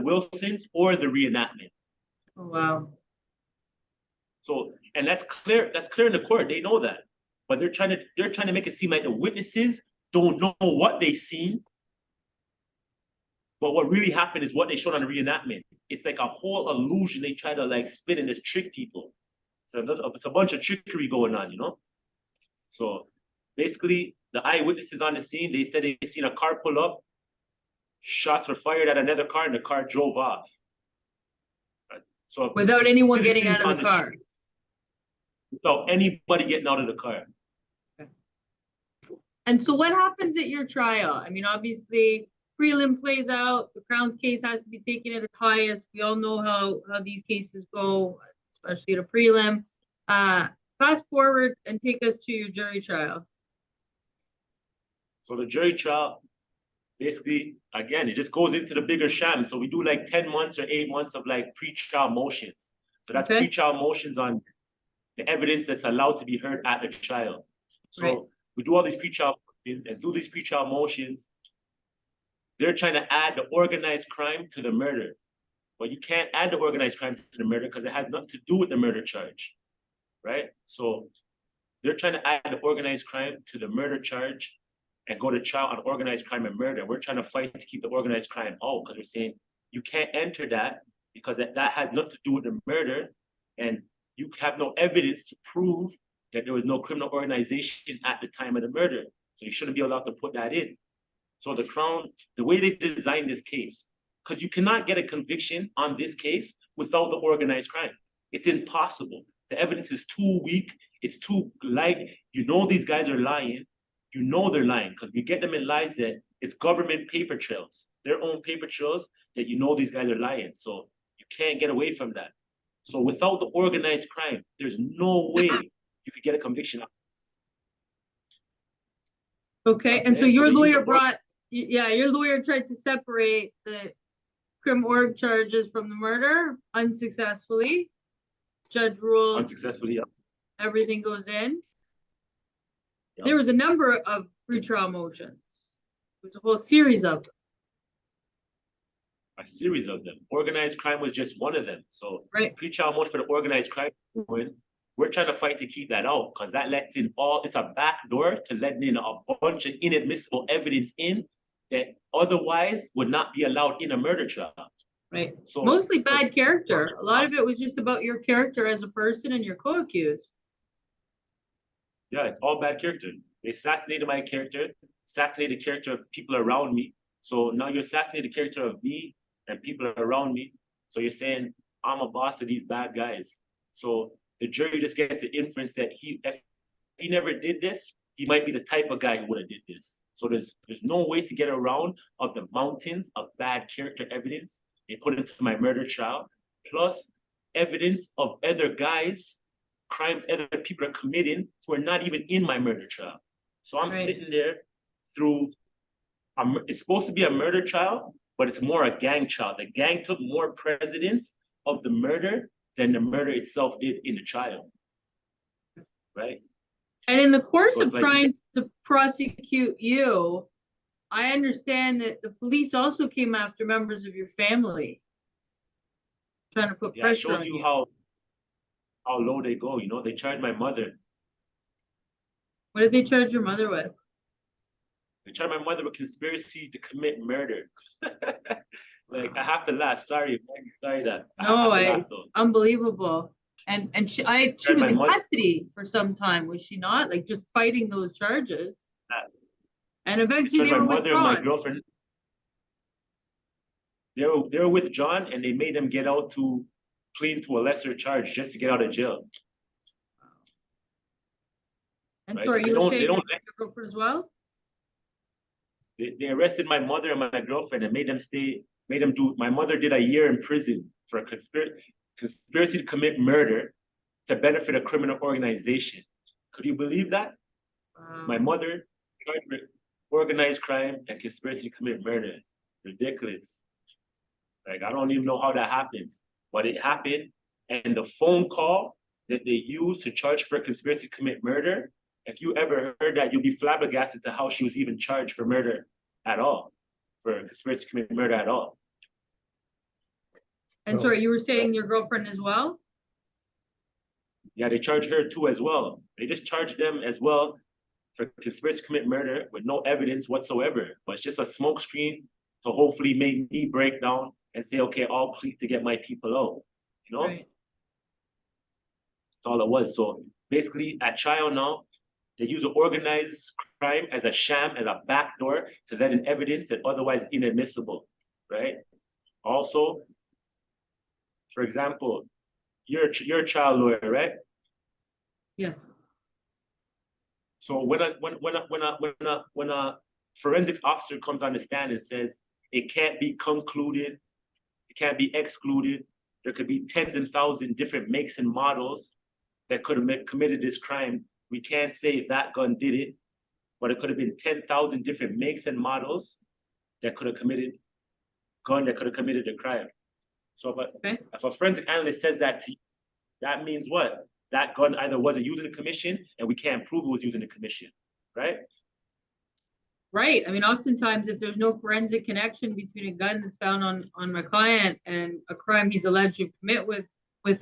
Wilson's or the reenactment. Oh, wow. So, and that's clear in the court. They know that. But they're trying to make it seem like the witnesses don't know what they've seen. But what really happened is what they showed on the reenactment. It's like a whole illusion they try to like spin and just trick people. So it's a bunch of trickery going on, you know? So basically, the eyewitnesses on the scene, they said they seen a car pull up, shots were fired at another car, and the car drove off. So without anyone getting out of the car. Without anybody getting out of the car. Okay. And so what happens at your trial? I mean, obviously, prelim plays out, the Crown's case has to be taken at its highest. We all know how these cases go, especially at a prelim. Fast forward and take us to your jury trial. So the jury trial, basically, again, it just goes into the bigger sham. So we do like 10 months or 8 months of like pre-trial motions. So that's pre-trial motions on the evidence that's allowed to be heard at the trial. So we do all these pre-trial motions, and through these pre-trial motions, they're trying to add the organized crime to the murder. But you can't add the organized crime to the murder because it has nothing to do with the murder charge, right? So they're trying to add the organized crime to the murder charge and go to trial on organized crime and murder. We're trying to fight to keep the organized crime out because we're saying you can't enter that because that has nothing to do with the murder, and you have no evidence to prove that there was no criminal organization at the time of the murder. So you shouldn't be allowed to put that in. So the Crown, the way they designed this case, because you cannot get a conviction on this case without the organized crime. It's impossible. The evidence is too weak. It's too light. You know these guys are lying. You know they're lying because we get them in lies that it's government paper trails, their own paper trails that you know these guys are lying. So you can't get away from that. So without the organized crime, there's no way you could get a conviction. Okay, and so your lawyer your lawyer tried to separate the crim org charges from the murder unsuccessfully. Judge ruled unsuccessfully. Everything goes in. There was a number of pretrial motions. There was a whole series of them. A series of them. Organized crime was just one of them. So pretrial motion for the organized crime, we're trying to fight to keep that out because that lets in it's a backdoor to letting in a bunch of inadmissible evidence in that otherwise would not be allowed in a murder trial. Right. So mostly bad character. A lot of it was just about your character as a person and your co-accused. Yeah, it's all bad character. They assassinated my character, assassinated the character of people around me. So now you're assassinating the character of me and people around me. So you're saying I'm a boss of these bad guys. So the jury just gets the inference that if he never did this, he might be the type of guy who would have did this. So there's no way to get around of the mountains of bad character evidence they put into my murder trial, plus evidence of other guys, crimes other people are committing who are not even in my murder trial. So I'm sitting there through, it's supposed to be a murder trial, but it's more a gang trial. The gang took more precedence of the murder than the murder itself did in the trial, right? And in the course So of it's like, trying to prosecute you, I understand that the police also came after members of your family, trying to put yeah, it pressure shows on you you. how low they go. You know, they charged my mother. What did they charge your mother with? They charged my mother with conspiracy to commit murder. Like, I have to laugh. Sorry, sorry that. I No, have to laugh though. unbelievable. And she Tried was my in mother- custody for some time, was she not? Like just fighting those charges. And They eventually charged they my were mother and my withdrawn. girlfriend. They were withdrawn, and they made them get out to plead to a lesser charge just to get out of jail. And Right? sorry, They you were don't- saying they your don't- girlfriend as well? They arrested my mother and my girlfriend and made them do. My mother did a year in prison for a conspiracy to commit murder to benefit a criminal organization. Could you believe that? My mother charged with organized crime and conspiracy to commit murder. Ridiculous. Like, I don't even know how that happens, but it happened. And the phone call that they used to charge for conspiracy to commit murder, if you ever heard that, you'd be flabbergasted to how she was even charged for murder at all, for conspiracy to commit murder at all. And sorry, you were saying your girlfriend as well? Yeah, they charged her too as well. They just charged them as well for conspiracy to commit murder with no evidence whatsoever. But it's just a smoke screen to hopefully make me break down and say, okay, I'll plead to get my people out. You know? Right. That's all it was. So basically, at trial now, they use an organized crime as a sham, as a backdoor to let in evidence that otherwise inadmissible, right? Also, for example, you're a child lawyer, right? Yes. So when a forensics officer comes on the stand and says it can't be concluded, it can't be excluded, there could be tens and thousands different makes and models that could have committed this crime. We can't say that gun did it, but it could have been 10,000 different makes and models that could have committed the crime. So, if a forensic analyst says that to you, that means what? That gun either wasn't used in the commission, and we can't prove it was used in the commission, right? Right. I mean, oftentimes if there's no forensic connection between a gun that's found on my client and a crime he's alleged to commit with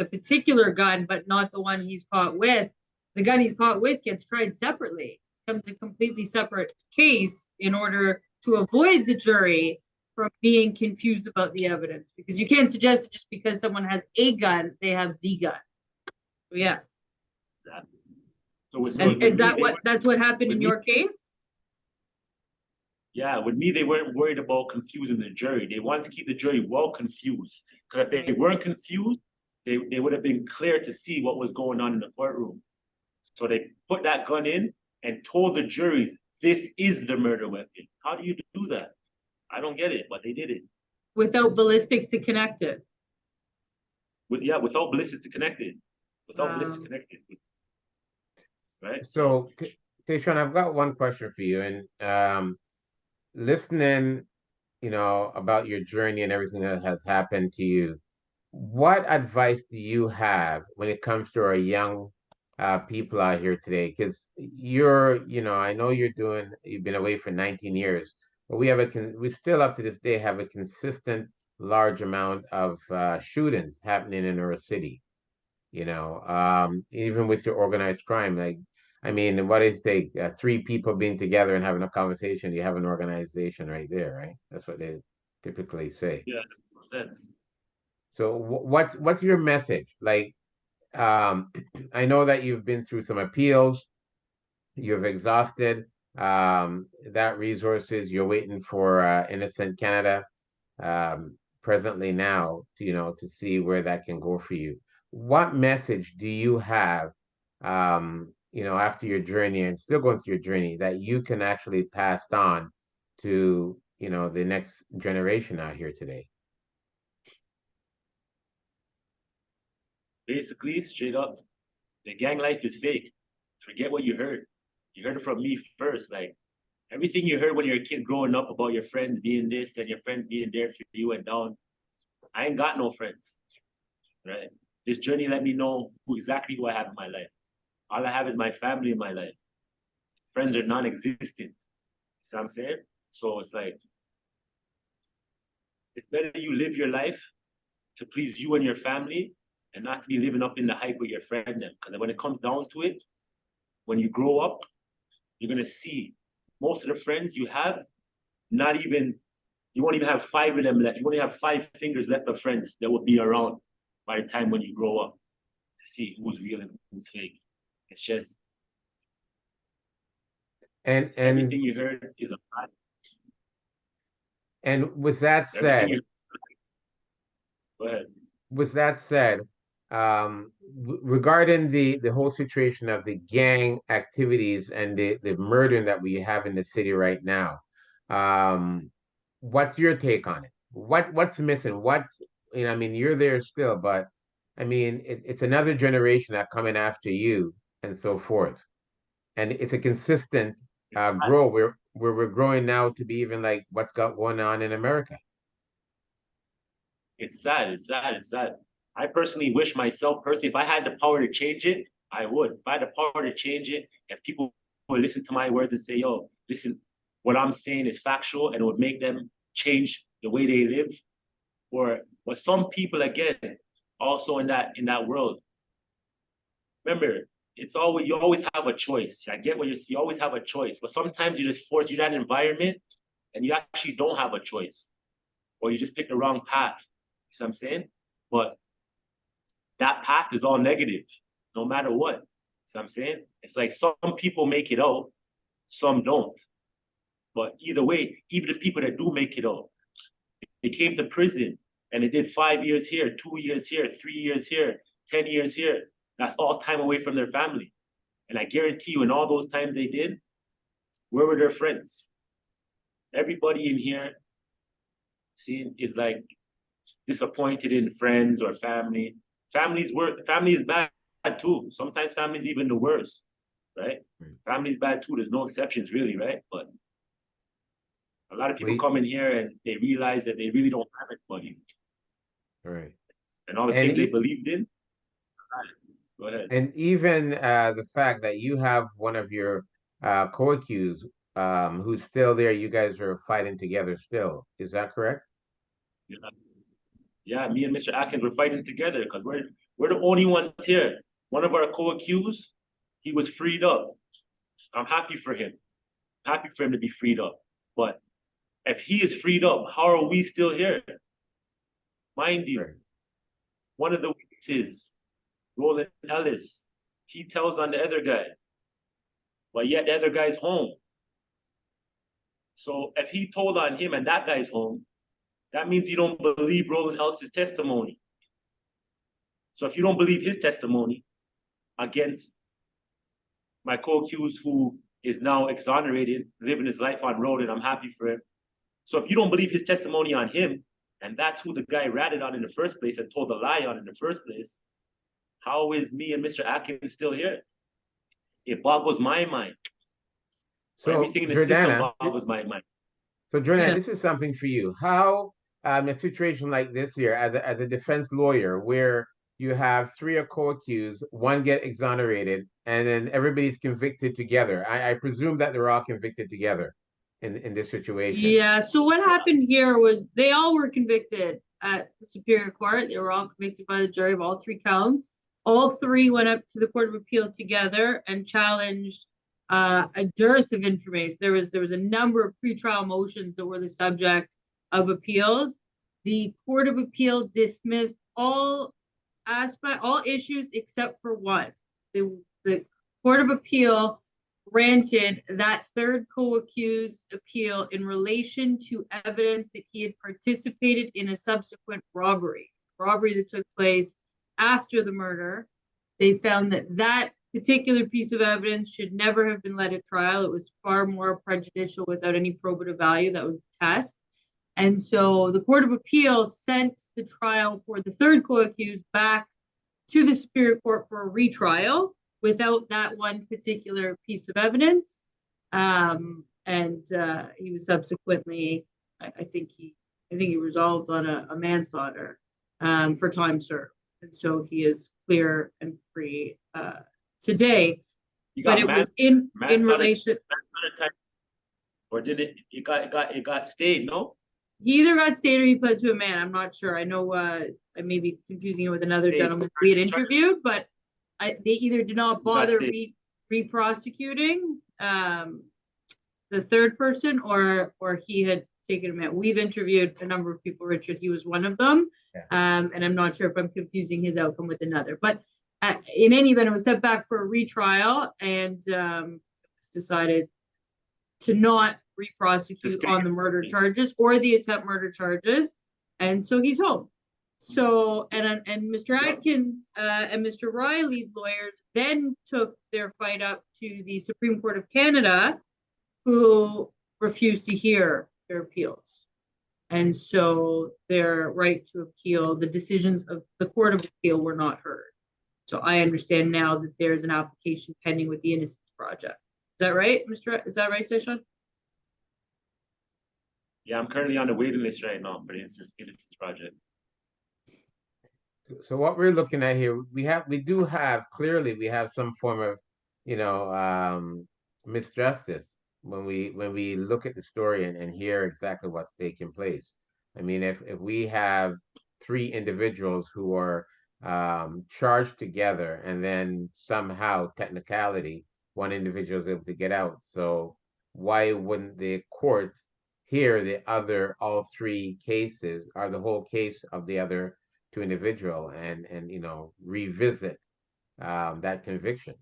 a particular gun, but not the one he's caught with, the gun he's caught with gets tried separately. It becomes a completely separate case in order to avoid the jury from being confused about the evidence, because you can't suggest that just because someone has a gun, they have the gun. So yes. Exactly. So And is that that's what happened in your case? Yeah, with me, they weren't worried about confusing the jury. They wanted to keep the jury well confused. Because if they weren't confused, they would have been clear to see what was going on in the courtroom. So they put that gun in and told the juries, this is the murder weapon. How do you do that? I don't get it, but they did it. Without ballistics to connect it. Without ballistics to connect it. Right? So, Tyshan, I've got one question for you. And listening, about your journey and everything that has happened to you, what advice do you have when it comes to our young people out here today? Because I know you've been away for 19 years, but we still up to this day have a consistent large amount of shootings happening in our city. Even with your organized crime, like, I mean, what is it take? Three people being together and having a conversation, you have an organization right there, right? That's what they typically say. Yeah, that makes sense. So what's your message? Like, I know that you've been through some appeals, you've exhausted. that resources. You're waiting for Innocent Canada presently now, to see where that can go for you. What message do you have, after your journey and still going through your journey that you can actually pass on to, the next generation out here today? Basically, straight up, the gang life is fake. Forget what you heard. You heard it from me first. Like everything you heard when you're a kid growing up about your friends being this and your friends being there for you and down. I ain't got no friends, right? This journey let me know exactly who I have in my life. All I have is my family in my life. Friends are non-existent. You see what I'm saying? So it's like, it's better you live your life to please you and your family and not to be living up in the hype with your friend then. Because when it comes down to it, when you grow up, you're gonna see most of the friends you have, not even, you won't even have 5 of them left. You only have 5 fingers left of friends that will be around by the time when you grow up to see who's real and who's fake. It's just And everything you heard is a lie. and with that Everything said, you go ahead. with that said, regarding the whole situation of the gang activities and the murder that we have in the city right now, what's your take on it? What's missing? I mean, you're there still, but I mean, it's another generation that coming after you and so forth, and it's a consistent It's sad. grow where we're growing now to be even like what's got going on in America. It's sad. It's sad. It's sad. I personally wish myself personally, if I had the power to change it, I would. If I had the power to change it, and people would listen to my words and say, "Yo, listen, what I'm saying is factual," and it would make them change the way they live. But some people again, also in that world, remember, it's always you always have a choice. I get what you always have a choice, but sometimes you just force you that environment, and you actually don't have a choice, or you just pick the wrong path. You see what I'm saying? But that path is all negative, no matter what. See what I'm saying? It's like some people make it out, some don't. But either way, even the people that do make it out, they came to prison and they did 5 years here, 2 years here, 3 years here, 10 years here. That's all time away from their family. And I guarantee you, in all those times they did, where were their friends? Everybody in here, see, is like disappointed in friends or family. Family is bad too. Sometimes family is even the worst, right? Family is bad too. There's no exceptions really, right? But a lot of people We come in here and they realize that they really don't have anybody. right. And all the And things they believed in. Go ahead. And even the fact that you have one of your co-accused who's still there, you guys are fighting together still. Is that correct? Yeah, yeah, me and Mr. Atkins were fighting together because we're the only ones here. One of our co-accused, he was freed up. I'm happy for him. Happy for him to be freed up. But if he is freed up, how are we still here? Mind you, Right. one of the witnesses, Roland Ellis, he tells on the other guy, but yet the other guy's home. So if he told on him and that guy's home, that means you don't believe Roland Ellis' testimony. So if you don't believe his testimony against my co-accused who is now exonerated, living his life on road, and I'm happy for him. So if you don't believe his testimony on him, and that's who the guy ratted on in the first place and told a lie on in the first place, how is me and Mr. Atkins still here? It boggles my mind. Or So everything in the system Jordana, boggles my mind. so Jordana, Yeah. this is something for you. How a situation like this here, as a defense lawyer, where you have 3 are co-accused, one get exonerated, and then everybody's convicted together. I presume that they're all convicted together in this situation. Yeah, so what happened here was they all were convicted at the Superior Court. They were all convicted by the jury of all 3 counts. All 3 went up to the Court of Appeal together and challenged a dearth of information. There was a number of pretrial motions that were the subject of appeals. The Court of Appeal dismissed all issues except for one. The Court of Appeal granted that third co-accused appeal in relation to evidence that he had participated in a subsequent robbery that took place after the murder. They found that that particular piece of evidence should never have been led at trial. It was far more prejudicial without any probative value. That was the test. And so the Court of Appeal sent the trial for the third co-accused back to the Superior Court for a retrial without that one particular piece of evidence. He was subsequently, I think he resolved on a manslaughter for time served. And so he is clear and free today. But it was in relation. Or did it got stayed, no? He either got stayed or he pled to a man. I'm not sure. I know I may be confusing it with another gentleman we had interviewed, but they either did not bother re-prosecuting the third person or he had taken a man. We've interviewed a number of people, Richard. He was one of them. Yeah. And I'm not sure if I'm confusing his outcome with another. But in any event, it was set back for a retrial, and it was decided to not re-prosecute on the murder charges or the attempt murder charges. And so he's home. So, and Mr. Atkins and Mr. Riley's lawyers then took their fight up to the Supreme Court of Canada, who refused to hear their appeals. And so their right to appeal, the decisions of the Court of Appeal were not heard. So I understand now that there's an application pending with the Innocence Project. Is that right, is that right, Tyshan? Yeah, I'm currently on the waiting list right now for the Innocence Project. So what we're looking at here, we do have some form of, misjustice when we look at the story and hear exactly what's taking place. I mean, if we have three individuals who are charged together and then somehow technicality, one individual is able to get out. So why wouldn't the courts hear all three cases or the whole case of the other two individual and revisit that conviction?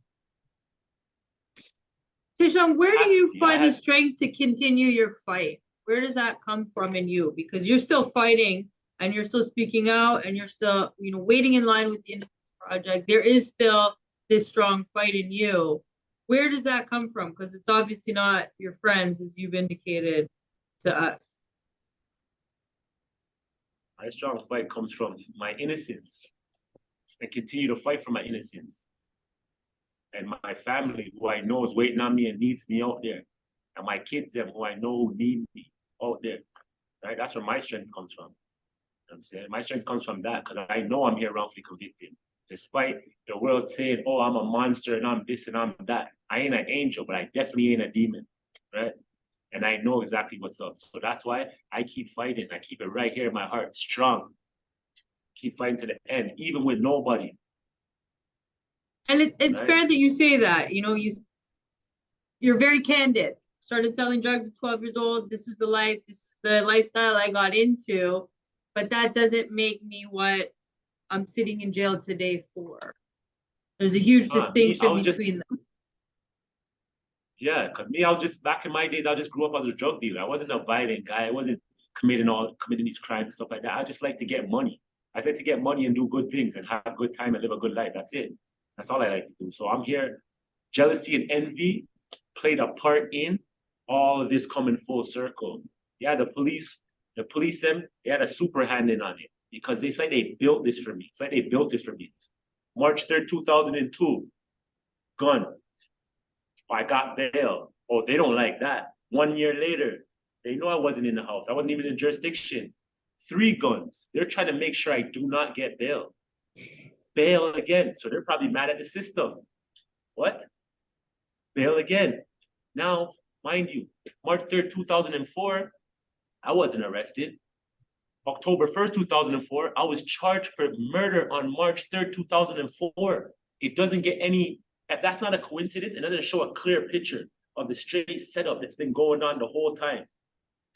Tyshan, where do you find the strength to continue your fight? Where does that come from in you? Because you're still fighting and you're still speaking out and you're still, waiting in line with the Innocence Project. There is still this strong fight in you. Where does that come from? Because it's obviously not your friends, as you've indicated to us. My strong fight comes from my innocence. I continue to fight for my innocence. And my family, who I know is waiting on me and needs me out there. And my kids, who I know need me out there. Right? That's where my strength comes from. You know what I'm saying? My strength comes from that because I know I'm here wrongfully convicted. Despite the world saying, oh, I'm a monster and I'm this and I'm that. I ain't an angel, but I definitely ain't a demon. Right? And I know exactly what's up. So that's why I keep fighting. I keep it right here in my heart, strong. Keep fighting to the end, even with nobody. And it's right? Fair that you say that. You're very candid. Started selling drugs at 12 years old. This is the life. This is the lifestyle I got into. But that doesn't make me what I'm sitting in jail today for. There's a huge distinction between them. Yeah, because me, back in my days, I just grew up as a drug dealer. I wasn't a violent guy. I wasn't committing these crimes and stuff like that. I just like to get money. I like to get money and do good things and have a good time and live a good life. That's it. That's all I like to do. So I'm here. Jealousy and envy played a part in all of this coming full circle. Yeah, the police, they had a super hand in on it because it's like they built this for me. It's like they built it for me. March 3rd, 2002, gun. I got bail. Oh, they don't like that. 1 year later, they know I wasn't in the house. I wasn't even in jurisdiction. 3 guns. They're trying to make sure I do not get bail. Bail again. So they're probably mad at the system. What? Bail again. Now, mind you, March 3rd, 2004, I wasn't arrested. October 1st, 2004, I was charged for murder on March 3rd, 2004. It doesn't get any, if that's not a coincidence, it doesn't show a clear picture of the straight setup that's been going on the whole time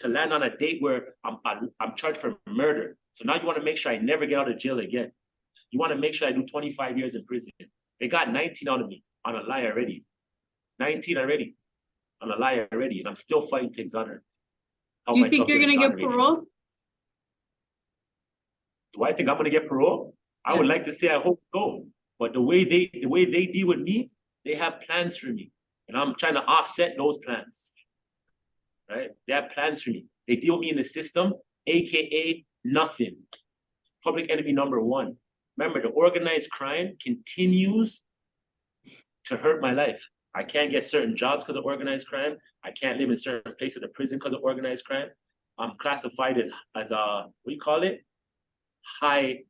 to land on a date where I'm charged for murder. So now you want to make sure I never get out of jail again. You want to make sure I do 25 years in prison. They got 19 out of me on a lie already. 19 already. I'm a liar already, and I'm still fighting to exonerate. Do you think you're gonna get parole? Do I think I'm gonna get parole? I would like to say I hope so, but the way they deal with me, they have plans for me, and I'm trying to offset those plans. Right? They have plans for me. They deal with me in the system, aka nothing. Public enemy number one. Remember, the organized crime continues to hurt my life. I can't get certain jobs because of organized crime. I can't live in certain places of the prison because of organized crime. I'm classified as what do you call it? High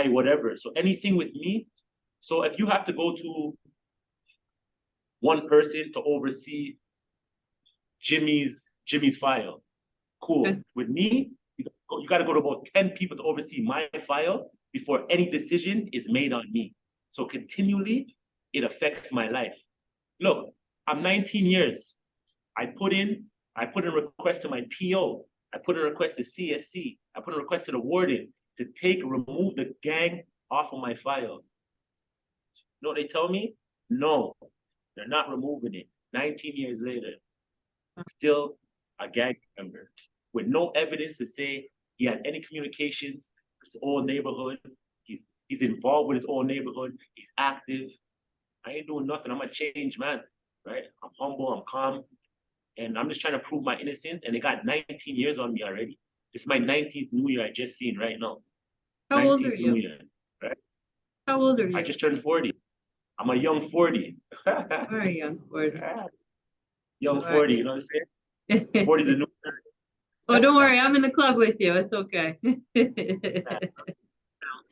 whatever. So anything with me. So if you have to go to one person to oversee Jimmy's file, cool. Okay. With me, you got to go to about 10 people to oversee my file before any decision is made on me. So continually, it affects my life. Look, I'm 19 years. I put in a request to my PO. I put in a request to CSC. I put in a request to the warden to remove the gang off of my file. You know what they tell me? No, they're not removing it. 19 years later, still a gang member with no evidence to say he has any communications with his own neighborhood. He's involved with his own neighborhood. He's active. I ain't doing nothing. I'm a changed man, right? I'm humble. I'm calm. And I'm just trying to prove my innocence. And they got 19 years on me already. This is my 19th New Year I just seen right now. How old are you? New Year, right? How old are you? I just turned 40. I'm a young 40. Very young 40. Young 40, you know what I'm saying? 40 is a new 30. Oh, don't worry. I'm in the club with you. It's okay.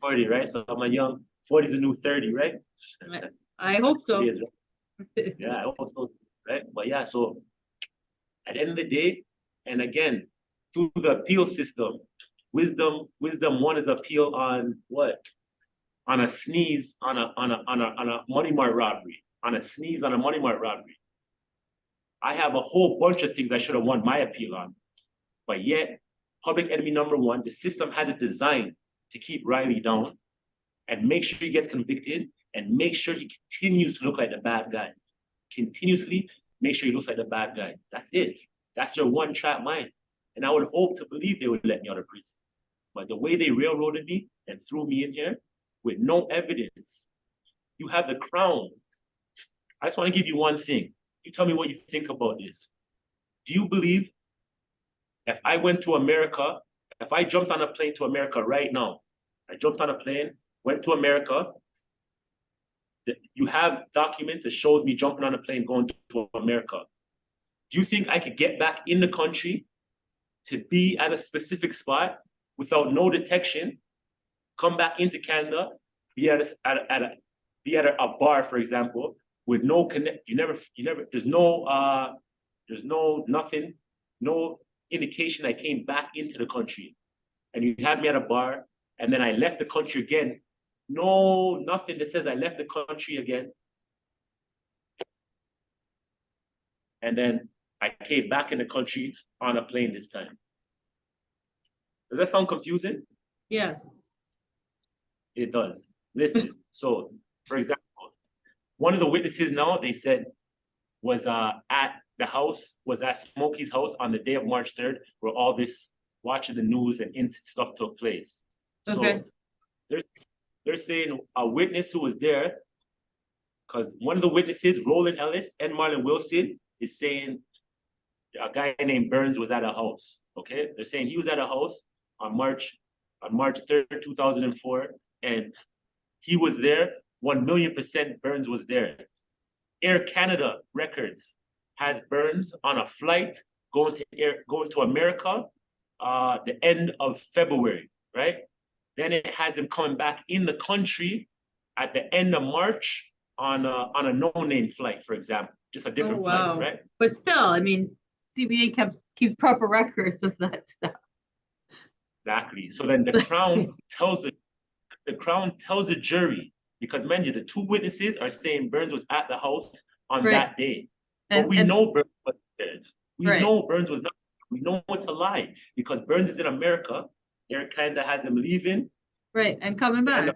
40, right? So I'm a young 40 is a new 30, right? I hope so. Right? Yeah, I hope so, right? But yeah, so at the end of the day, and again, through the appeal system, wisdom one is appeal on what? On a sneeze, on a money mart robbery, on a sneeze on a money mart robbery. I have a whole bunch of things I should have won my appeal on, but yet public enemy number one, the system has it designed to keep Riley down and make sure he gets convicted and make sure he continues to look like the bad guy. Continuously make sure he looks like the bad guy. That's it. That's their one trap mind. And I would hope to believe they would let me out of prison. But the way they railroaded me and threw me in here with no evidence, you have the crown. I just want to give you one thing. You tell me what you think about this. Do you believe if I went to America, if I jumped on a plane to America right now, I jumped on a plane, went to America, you have documents that shows me jumping on a plane going to America. Do you think I could get back in the country to be at a specific spot without no detection, come back into Canada, be at a bar, for example, with no connect? There's nothing, no indication I came back into the country, and you had me at a bar, and then I left the country again. No, nothing that says I left the country again. And then I came back in the country on a plane this time. Does that sound confusing? Yes. It does. Listen, so for example, one of the witnesses now, they said, was at the house, was at Smokey's house on the day of March 3rd, where all this watching the news and stuff took place. Okay. So they're saying a witness who was there, because one of the witnesses, Roland Ellis and Marlon Wilson, is saying a guy named Burns was at a house. Okay, they're saying he was at a house on March 3rd, 2004, and he was there. 1,000,000% Burns was there. Air Canada records has Burns on a flight going to America the end of February, right? Then it has him coming back in the country at the end of March on a no-name flight, for example, just a different flight, right? But still, I mean, CBA keeps proper records of that stuff. Exactly. So then the Crown tells the jury, because mind you, the two witnesses are saying Burns was at the house on that day, but we know Burns was there. We know Burns was not. We know it's a lie because Burns is in America. Air Canada has him leaving. Right, and coming back.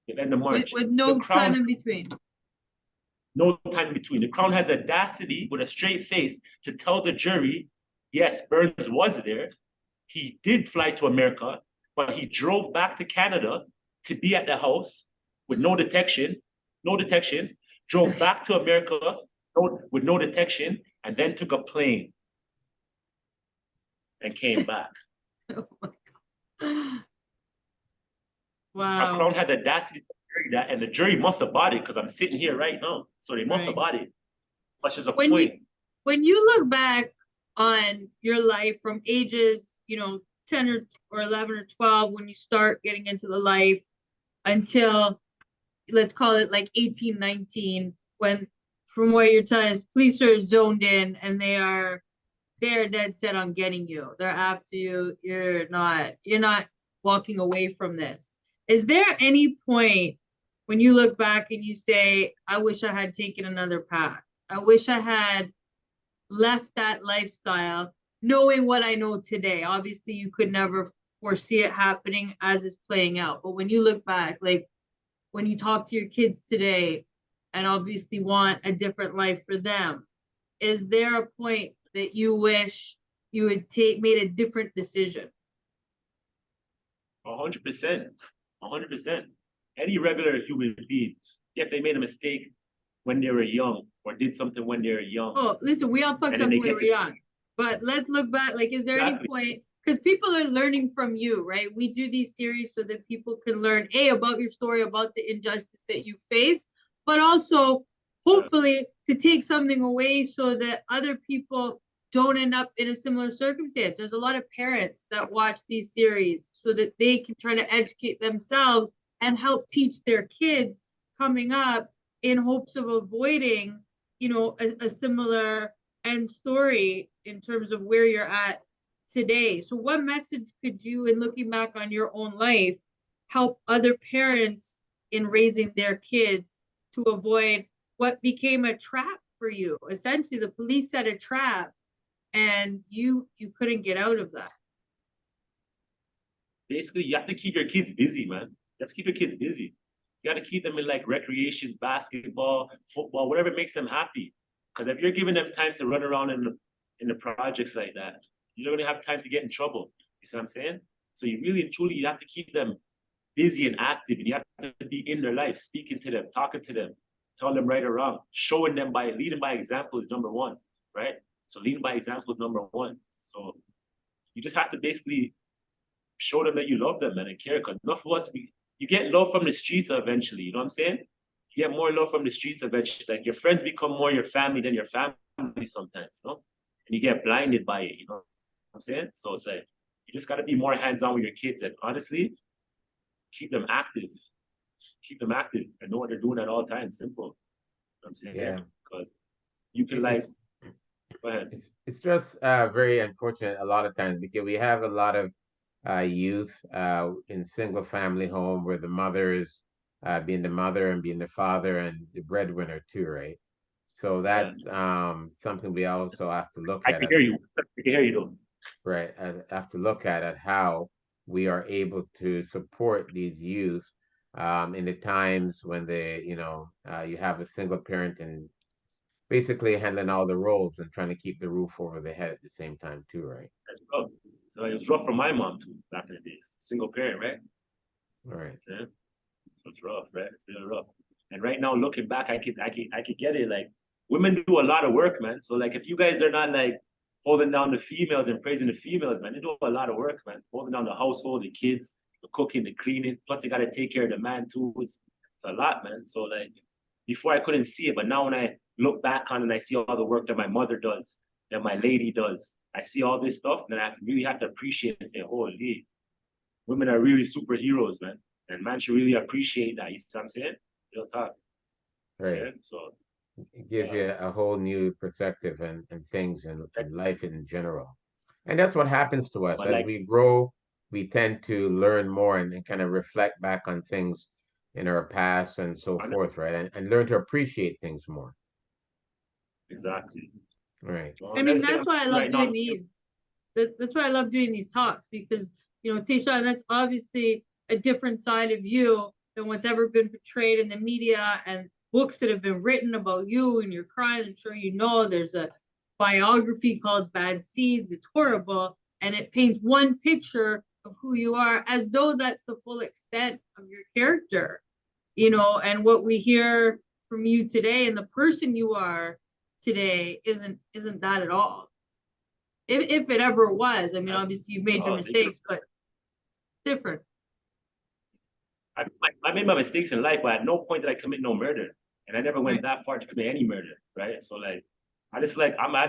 End of March. With no time in between. No time in between. The Crown has audacity with a straight face to tell the jury, yes, Burns was there. He did fly to America, but he drove back to Canada to be at the house with no detection, drove back to America with no detection, and then took a plane and came back. Oh my God. Our Wow. Crown had the audacity to jury that, and the jury must have bought it because I'm sitting here right now. So they must have bought it. Which is a point. When you look back on your life from ages, 10 or 11 or 12, when you start getting into the life until, let's call it like 18, 19, when from what you're telling us, police are zoned in and they're dead set on getting you. They're after you. You're not walking away from this. Is there any point when you look back and you say, I wish I had taken another path? I wish I had left that lifestyle knowing what I know today. Obviously, you could never foresee it happening as it's playing out. But when you look back, like when you talk to your kids today and obviously want a different life for them, is there a point that you wish you had made a different decision? 100%. 100%. Any regular human being, if they made a mistake when they were young or did something when they were young. Oh, listen, we all fucked up when we were young. But let's look back. Like, is there any point? Because people are learning from you, right? We do these series so that people can learn, about your story, about the injustice that you face, but also hopefully to take something away so that other people don't end up in a similar circumstance. There's a lot of parents that watch these series so that they can try to educate themselves and help teach their kids coming up in hopes of avoiding, a similar end story in terms of where you're at today. So what message could you, in looking back on your own life, help other parents in raising their kids to avoid what became a trap for you? Essentially, the police set a trap and you couldn't get out of that. Basically, you have to keep your kids busy, man. You have to keep your kids busy. You got to keep them in like recreation, basketball, football, whatever makes them happy. Because if you're giving them time to run around in the projects like that, you're going to have time to get in trouble. You see what I'm saying? So you really and truly, you have to keep them busy and active, and you have to be in their life, speaking to them, talking to them, telling them right or wrong, leading by example is number one, right? So leading by example is number one. So you just have to basically show them that you love them, man, and care. Because enough of us, you get love from the streets eventually. You know what I'm saying? You get more love from the streets eventually. Like your friends become more your family than your family sometimes, And you get blinded by it, you know what I'm saying? So it's like, you just got to be more hands-on with your kids. And honestly, keep them active. Keep them active and know what they're doing at all times. Simple. You know what I'm saying? Yeah. Because you can go ahead. It's just very unfortunate a lot of times because we have a lot of youth in single family home where the mother is being the mother and being the father and the breadwinner too, right? So that's something we also have to look at. I can hear you. I can hear you though. Right. I have to look at how we are able to support these youth in the times when they, you have a single parent and basically handling all the roles and trying to keep the roof over their head at the same time too, right? That's rough. So it was rough for my mom too back in the days. Single parent, right? All right. So it's rough, right? It's really rough. And right now, looking back, I could get it. Like women do a lot of work, man. So like if you guys are not like holding down the females and praising the females, man, they do a lot of work, man. Holding down the household, the kids, the cooking, the cleaning. Plus you gotta take care of the man too. It's a lot, man. So like before I couldn't see it, but now when I look back on it and I see all the work that my mother does, that my lady does, I see all this stuff, then I really have to appreciate it and say, holy, women are really superheroes, man. And man should really appreciate that. You see what I'm saying? Real talk. Right. So it gives you a whole new perspective and things and life in general. And that's what happens to us. But As like, we grow, we tend to learn more and kind of reflect back on things in our past and so forth, right? And learn to appreciate things more. Exactly. Right. I mean, that's why I love doing these. That's why I love doing these talks because, Tyshan, that's obviously a different side of you than what's ever been portrayed in the media and books that have been written about you and your crimes. I'm sure you know there's a biography called Bad Seeds. It's horrible. And it paints one picture of who you are as though that's the full extent of your character, you know, and what we hear from you today and the person you are today isn't that at all. If it ever was. I mean, obviously you've made your mistakes, but different. I made my mistakes in life, but at no point did I commit no murder. And I never went that far to commit any murder, right? So like, I just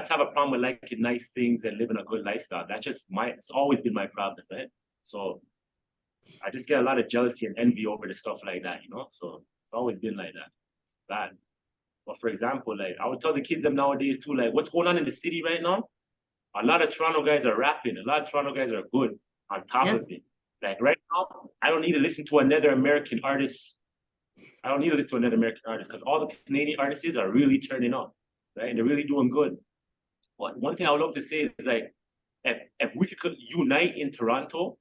have a problem with liking nice things and living a good lifestyle. That's just it's always been my problem, right? So I just get a lot of jealousy and envy over the stuff like that, you know? So it's always been like that. It's bad. But for example, like I would tell the kids them nowadays too, like what's going on in the city right now? A lot of Toronto guys are rapping. A lot of Toronto guys are good on top of it. Like right now, I don't need to listen to another American artist. I don't need to listen to another American artist because all the Canadian artists are really turning up, right? And they're really doing good. But one thing I would love to say is like, if we could unite in Toronto,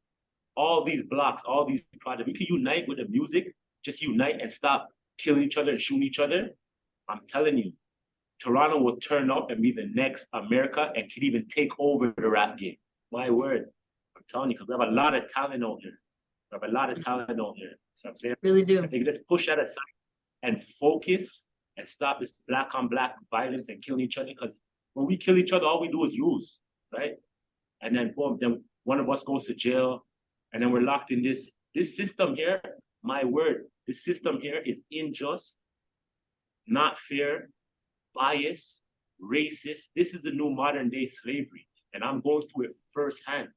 all these blocks, all these projects, we could unite with the music, just unite and stop killing each other and shooting each other. I'm telling you, Toronto will turn up and be the next America and can even take over the rap game. My word. I'm telling you, because we have a lot of talent out here. We have a lot of talent out here. So I'm saying, really do. if they could just push that aside and focus and stop this black on black violence and killing each other, because when we kill each other, all we do is lose, right? And then boom, then one of us goes to jail, and then we're locked in this system here. My word, this system here is unjust, not fair, biased, racist. This is the new modern day slavery, and I'm going through it firsthand,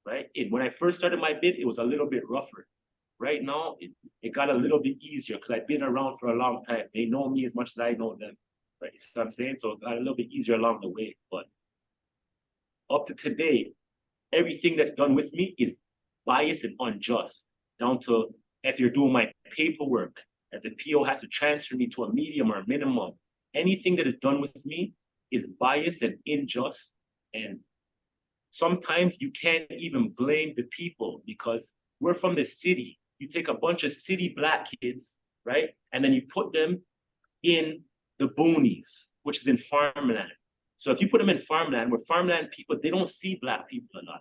right? When I first started my bid, it was a little bit rougher. Right now, it got a little bit easier because I've been around for a long time. They know me as much as I know them, right? You see what I'm saying? So it got a little bit easier along the way. But up to today, everything that's done with me is biased and unjust, down to if you're doing my paperwork, if the PO has to transfer me to a medium or a minimum, anything that is done with me is biased and unjust. And sometimes you can't even blame the people because we're from the city. You take a bunch of city black kids, right? And then you put them in the boonies, which is in farmland. So if you put them in farmland, where farmland people, they don't see black people a lot.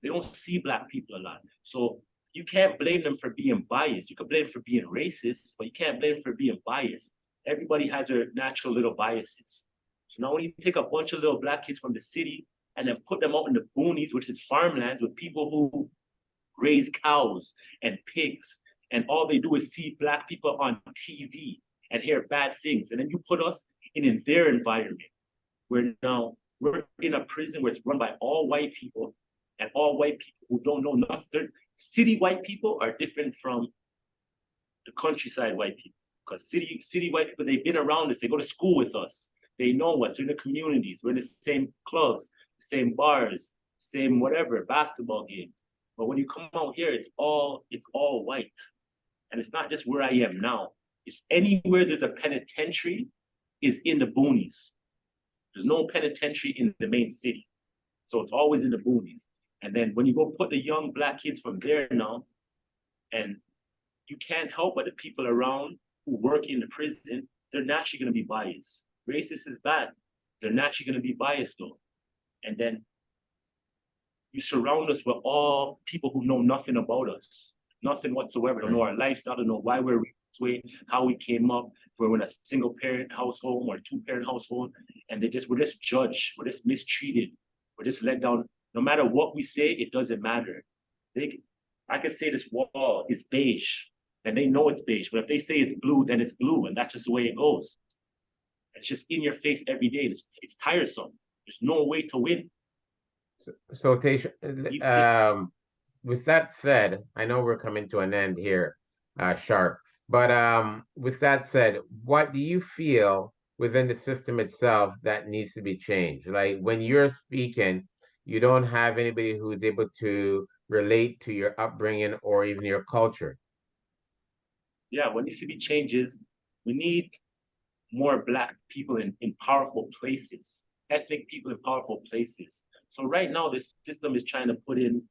They don't see black people a lot. So you can't blame them for being biased. You can blame them for being racist, but you can't blame them for being biased. Everybody has their natural little biases. So now when you take a bunch of little black kids from the city and then put them out in the boonies, which is farmlands, with people who raise cows and pigs, and all they do is see black people on TV and hear bad things. And then you put us in their environment where now we're in a prison where it's run by all white people, and all white people who don't know nothing. City white people are different from the countryside white people, because city white people, they've been around us, they go to school with us, they know us, we're in the communities, we're in the same clubs, the same bars, same whatever, basketball games. But when you come out here, it's all white. And it's not just where I am now. It's anywhere there's a penitentiary is in the boonies. There's no penitentiary in the main city. So it's always in the boonies. And then when you go put the young black kids from there now, and you can't help but the people around who work in the prison, they're naturally going to be biased. Racist is bad. They're naturally going to be biased though. And then you surround us with all people who know nothing about us, nothing whatsoever. Don't know our lifestyle, don't know why we're this way, how we came up, if we're in a single parent household or 2-parent household, and we're just judged, we're just mistreated, we're just let down. No matter what we say, it doesn't matter. I could say this wall is beige, and they know it's beige, but if they say it's blue, then it's blue, and that's just the way it goes. It's just in your face every day. It's tiresome. There's no way to win. So Tyshan, with that said, I know we're coming to an end here, sharp. But with that said, what do you feel within the system itself that needs to be changed? Like when you're speaking, you don't have anybody who's able to relate to your upbringing or even your culture. Yeah, what needs to be changed is we need more black people in powerful places, ethnic people in powerful places. So right now, this system is trying to put in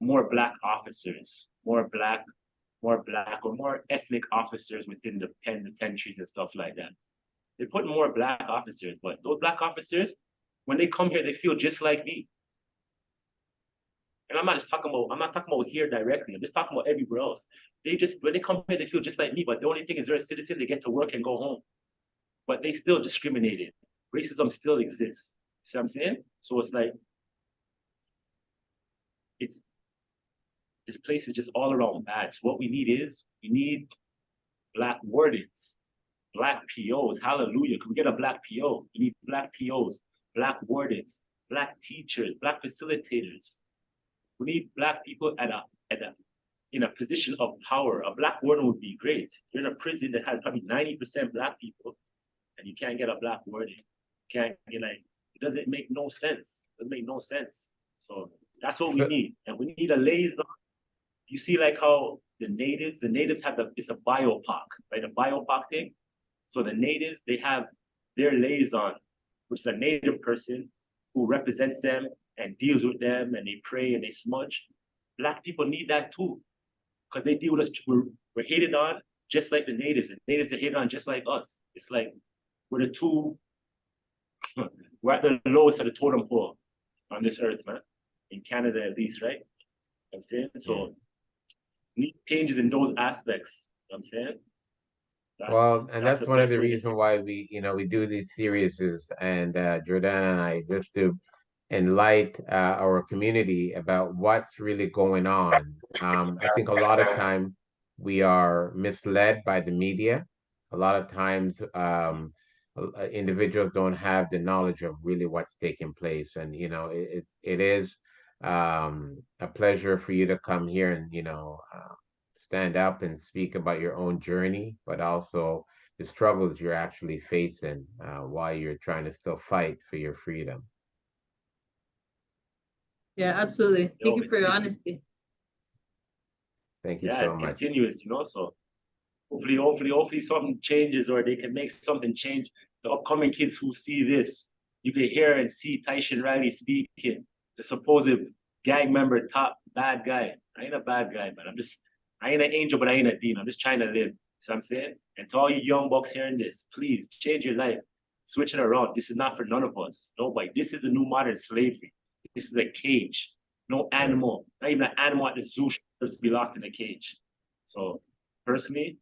more black officers, more black more black or more ethnic officers within the penitentiaries and stuff like that. They put more black officers, but those black officers, when they come here, they feel just like me. And I'm not talking about here directly. I'm just talking about everywhere else. When they come here, they feel just like me. But the only thing is, they're a citizen. They get to work and go home. But they still discriminated. Racism still exists. See what I'm saying? So it's like, this place is just all around bad. So what we need black wardens, black POs. Hallelujah. Can we get a black PO? We need black POs, black wardens, black teachers, black facilitators. We need black people in a position of power. A black warden would be great. You're in a prison that has probably 90% black people, and you can't get a black warden. It doesn't make no sense. It doesn't make no sense. So that's what we need. And we need a liaison. You see, like how the natives have it's a biopoc, right? A biopoc thing. So the natives, they have their liaison, which is a native person who represents them and deals with them, and they pray and they smudge. Black people need that too, because they deal with us. We're hated on just like the natives. The natives are hated on just like us. It's like we're we're at the lowest of the totem pole on this earth, man. In Canada, at least, right? You know what I'm saying? So need changes in those aspects. You know what I'm saying? That's one of the reasons why we do these series and Jordana and I, just to enlighten our community about what's really going on. I think a lot of time we are misled by the media. A lot of times individuals don't have the knowledge of really what's taking place. And, it is a pleasure for you to come here and, stand up and speak about your own journey, but also the struggles you're actually facing while you're trying to still fight for your freedom. Yeah, absolutely. Thank you for your honesty. Thank you so much. Yeah, it's continuous, so hopefully something changes, or they can make something change. The upcoming kids who see this, you can hear and see Tyshan Riley speaking, the supposed gang member, top bad guy. I ain't a bad guy, man. I ain't an angel, but I ain't a demon. I'm just trying to live. See what I'm saying? And to all you young bucks hearing this, please change your life. Switch it around. This is not for none of us. Nobody. This is a new modern slavery. This is a cage. No animal, not even an animal at the zoo should be locked in a cage. So personally,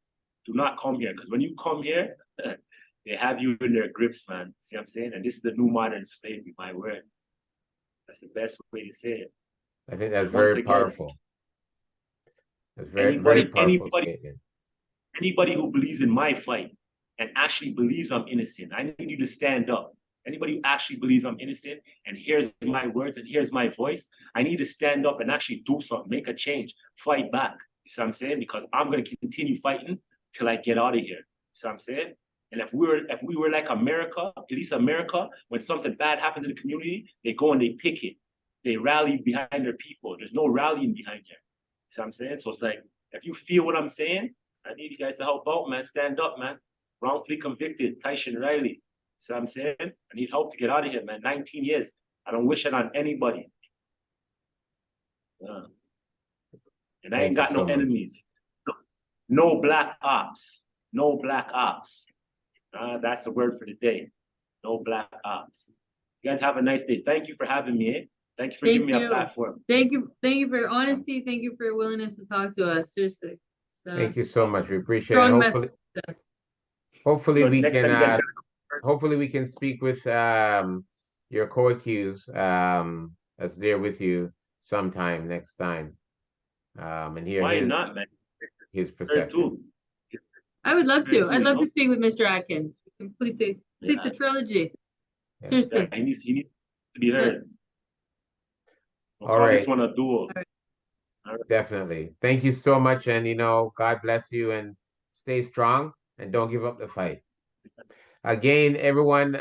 do not come here, because when you come here, they have you in their grips, man. See what I'm saying? And this is the new modern slavery, my word. That's the best way to say it. I think that's very powerful. That's very powerful statement. Anybody who believes in my fight and actually believes I'm innocent, I need you to stand up. Anybody who actually believes I'm innocent and hears my words and hears my voice, I need to stand up and actually do something, make a change, fight back. You see what I'm saying? Because I'm going to continue fighting till I get out of here. You see what I'm saying? And if we were like America, at least America, when something bad happened in the community, they go and they pick it. They rally behind their people. There's no rallying behind here. See what I'm saying? So it's like, if you feel what I'm saying, I need you guys to help out, man. Stand up, man. Wrongfully convicted, Tyshan Riley. See what I'm saying? I need help to get out of here, man. 19 years. I don't wish it on anybody. And I ain't got no enemies. No black ops. No black ops. That's the word for the day. No black ops. You guys have a nice day. Thank you for having me. Eh? Thank you for giving me a platform. Thank you for your honesty. Thank you for your willingness to talk to us. Seriously. Thank you so much. We appreciate it. Hopefully we can speak with your co-accused that's there with you sometime next time. And hear his perception. I would love to. I'd love to speak with Mr. Atkins. Complete the trilogy. Yeah. Seriously. He needs to be heard. All right. This one a duel. All right. Definitely. Thank you so much. And, God bless you and stay strong and don't give up the fight. Again, everyone,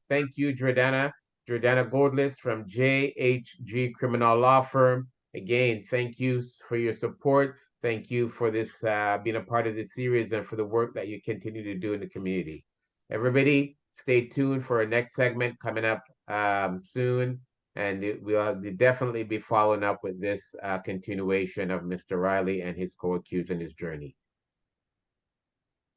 thank you, Jordana Goldlis from JHG Criminal Law Firm. Again, thank you for your support. Thank you for this being a part of this series and for the work that you continue to do in the community. Everybody, stay tuned for our next segment coming up soon. And we'll definitely be following up with this continuation of Mr. Riley and his co-accused in his journey.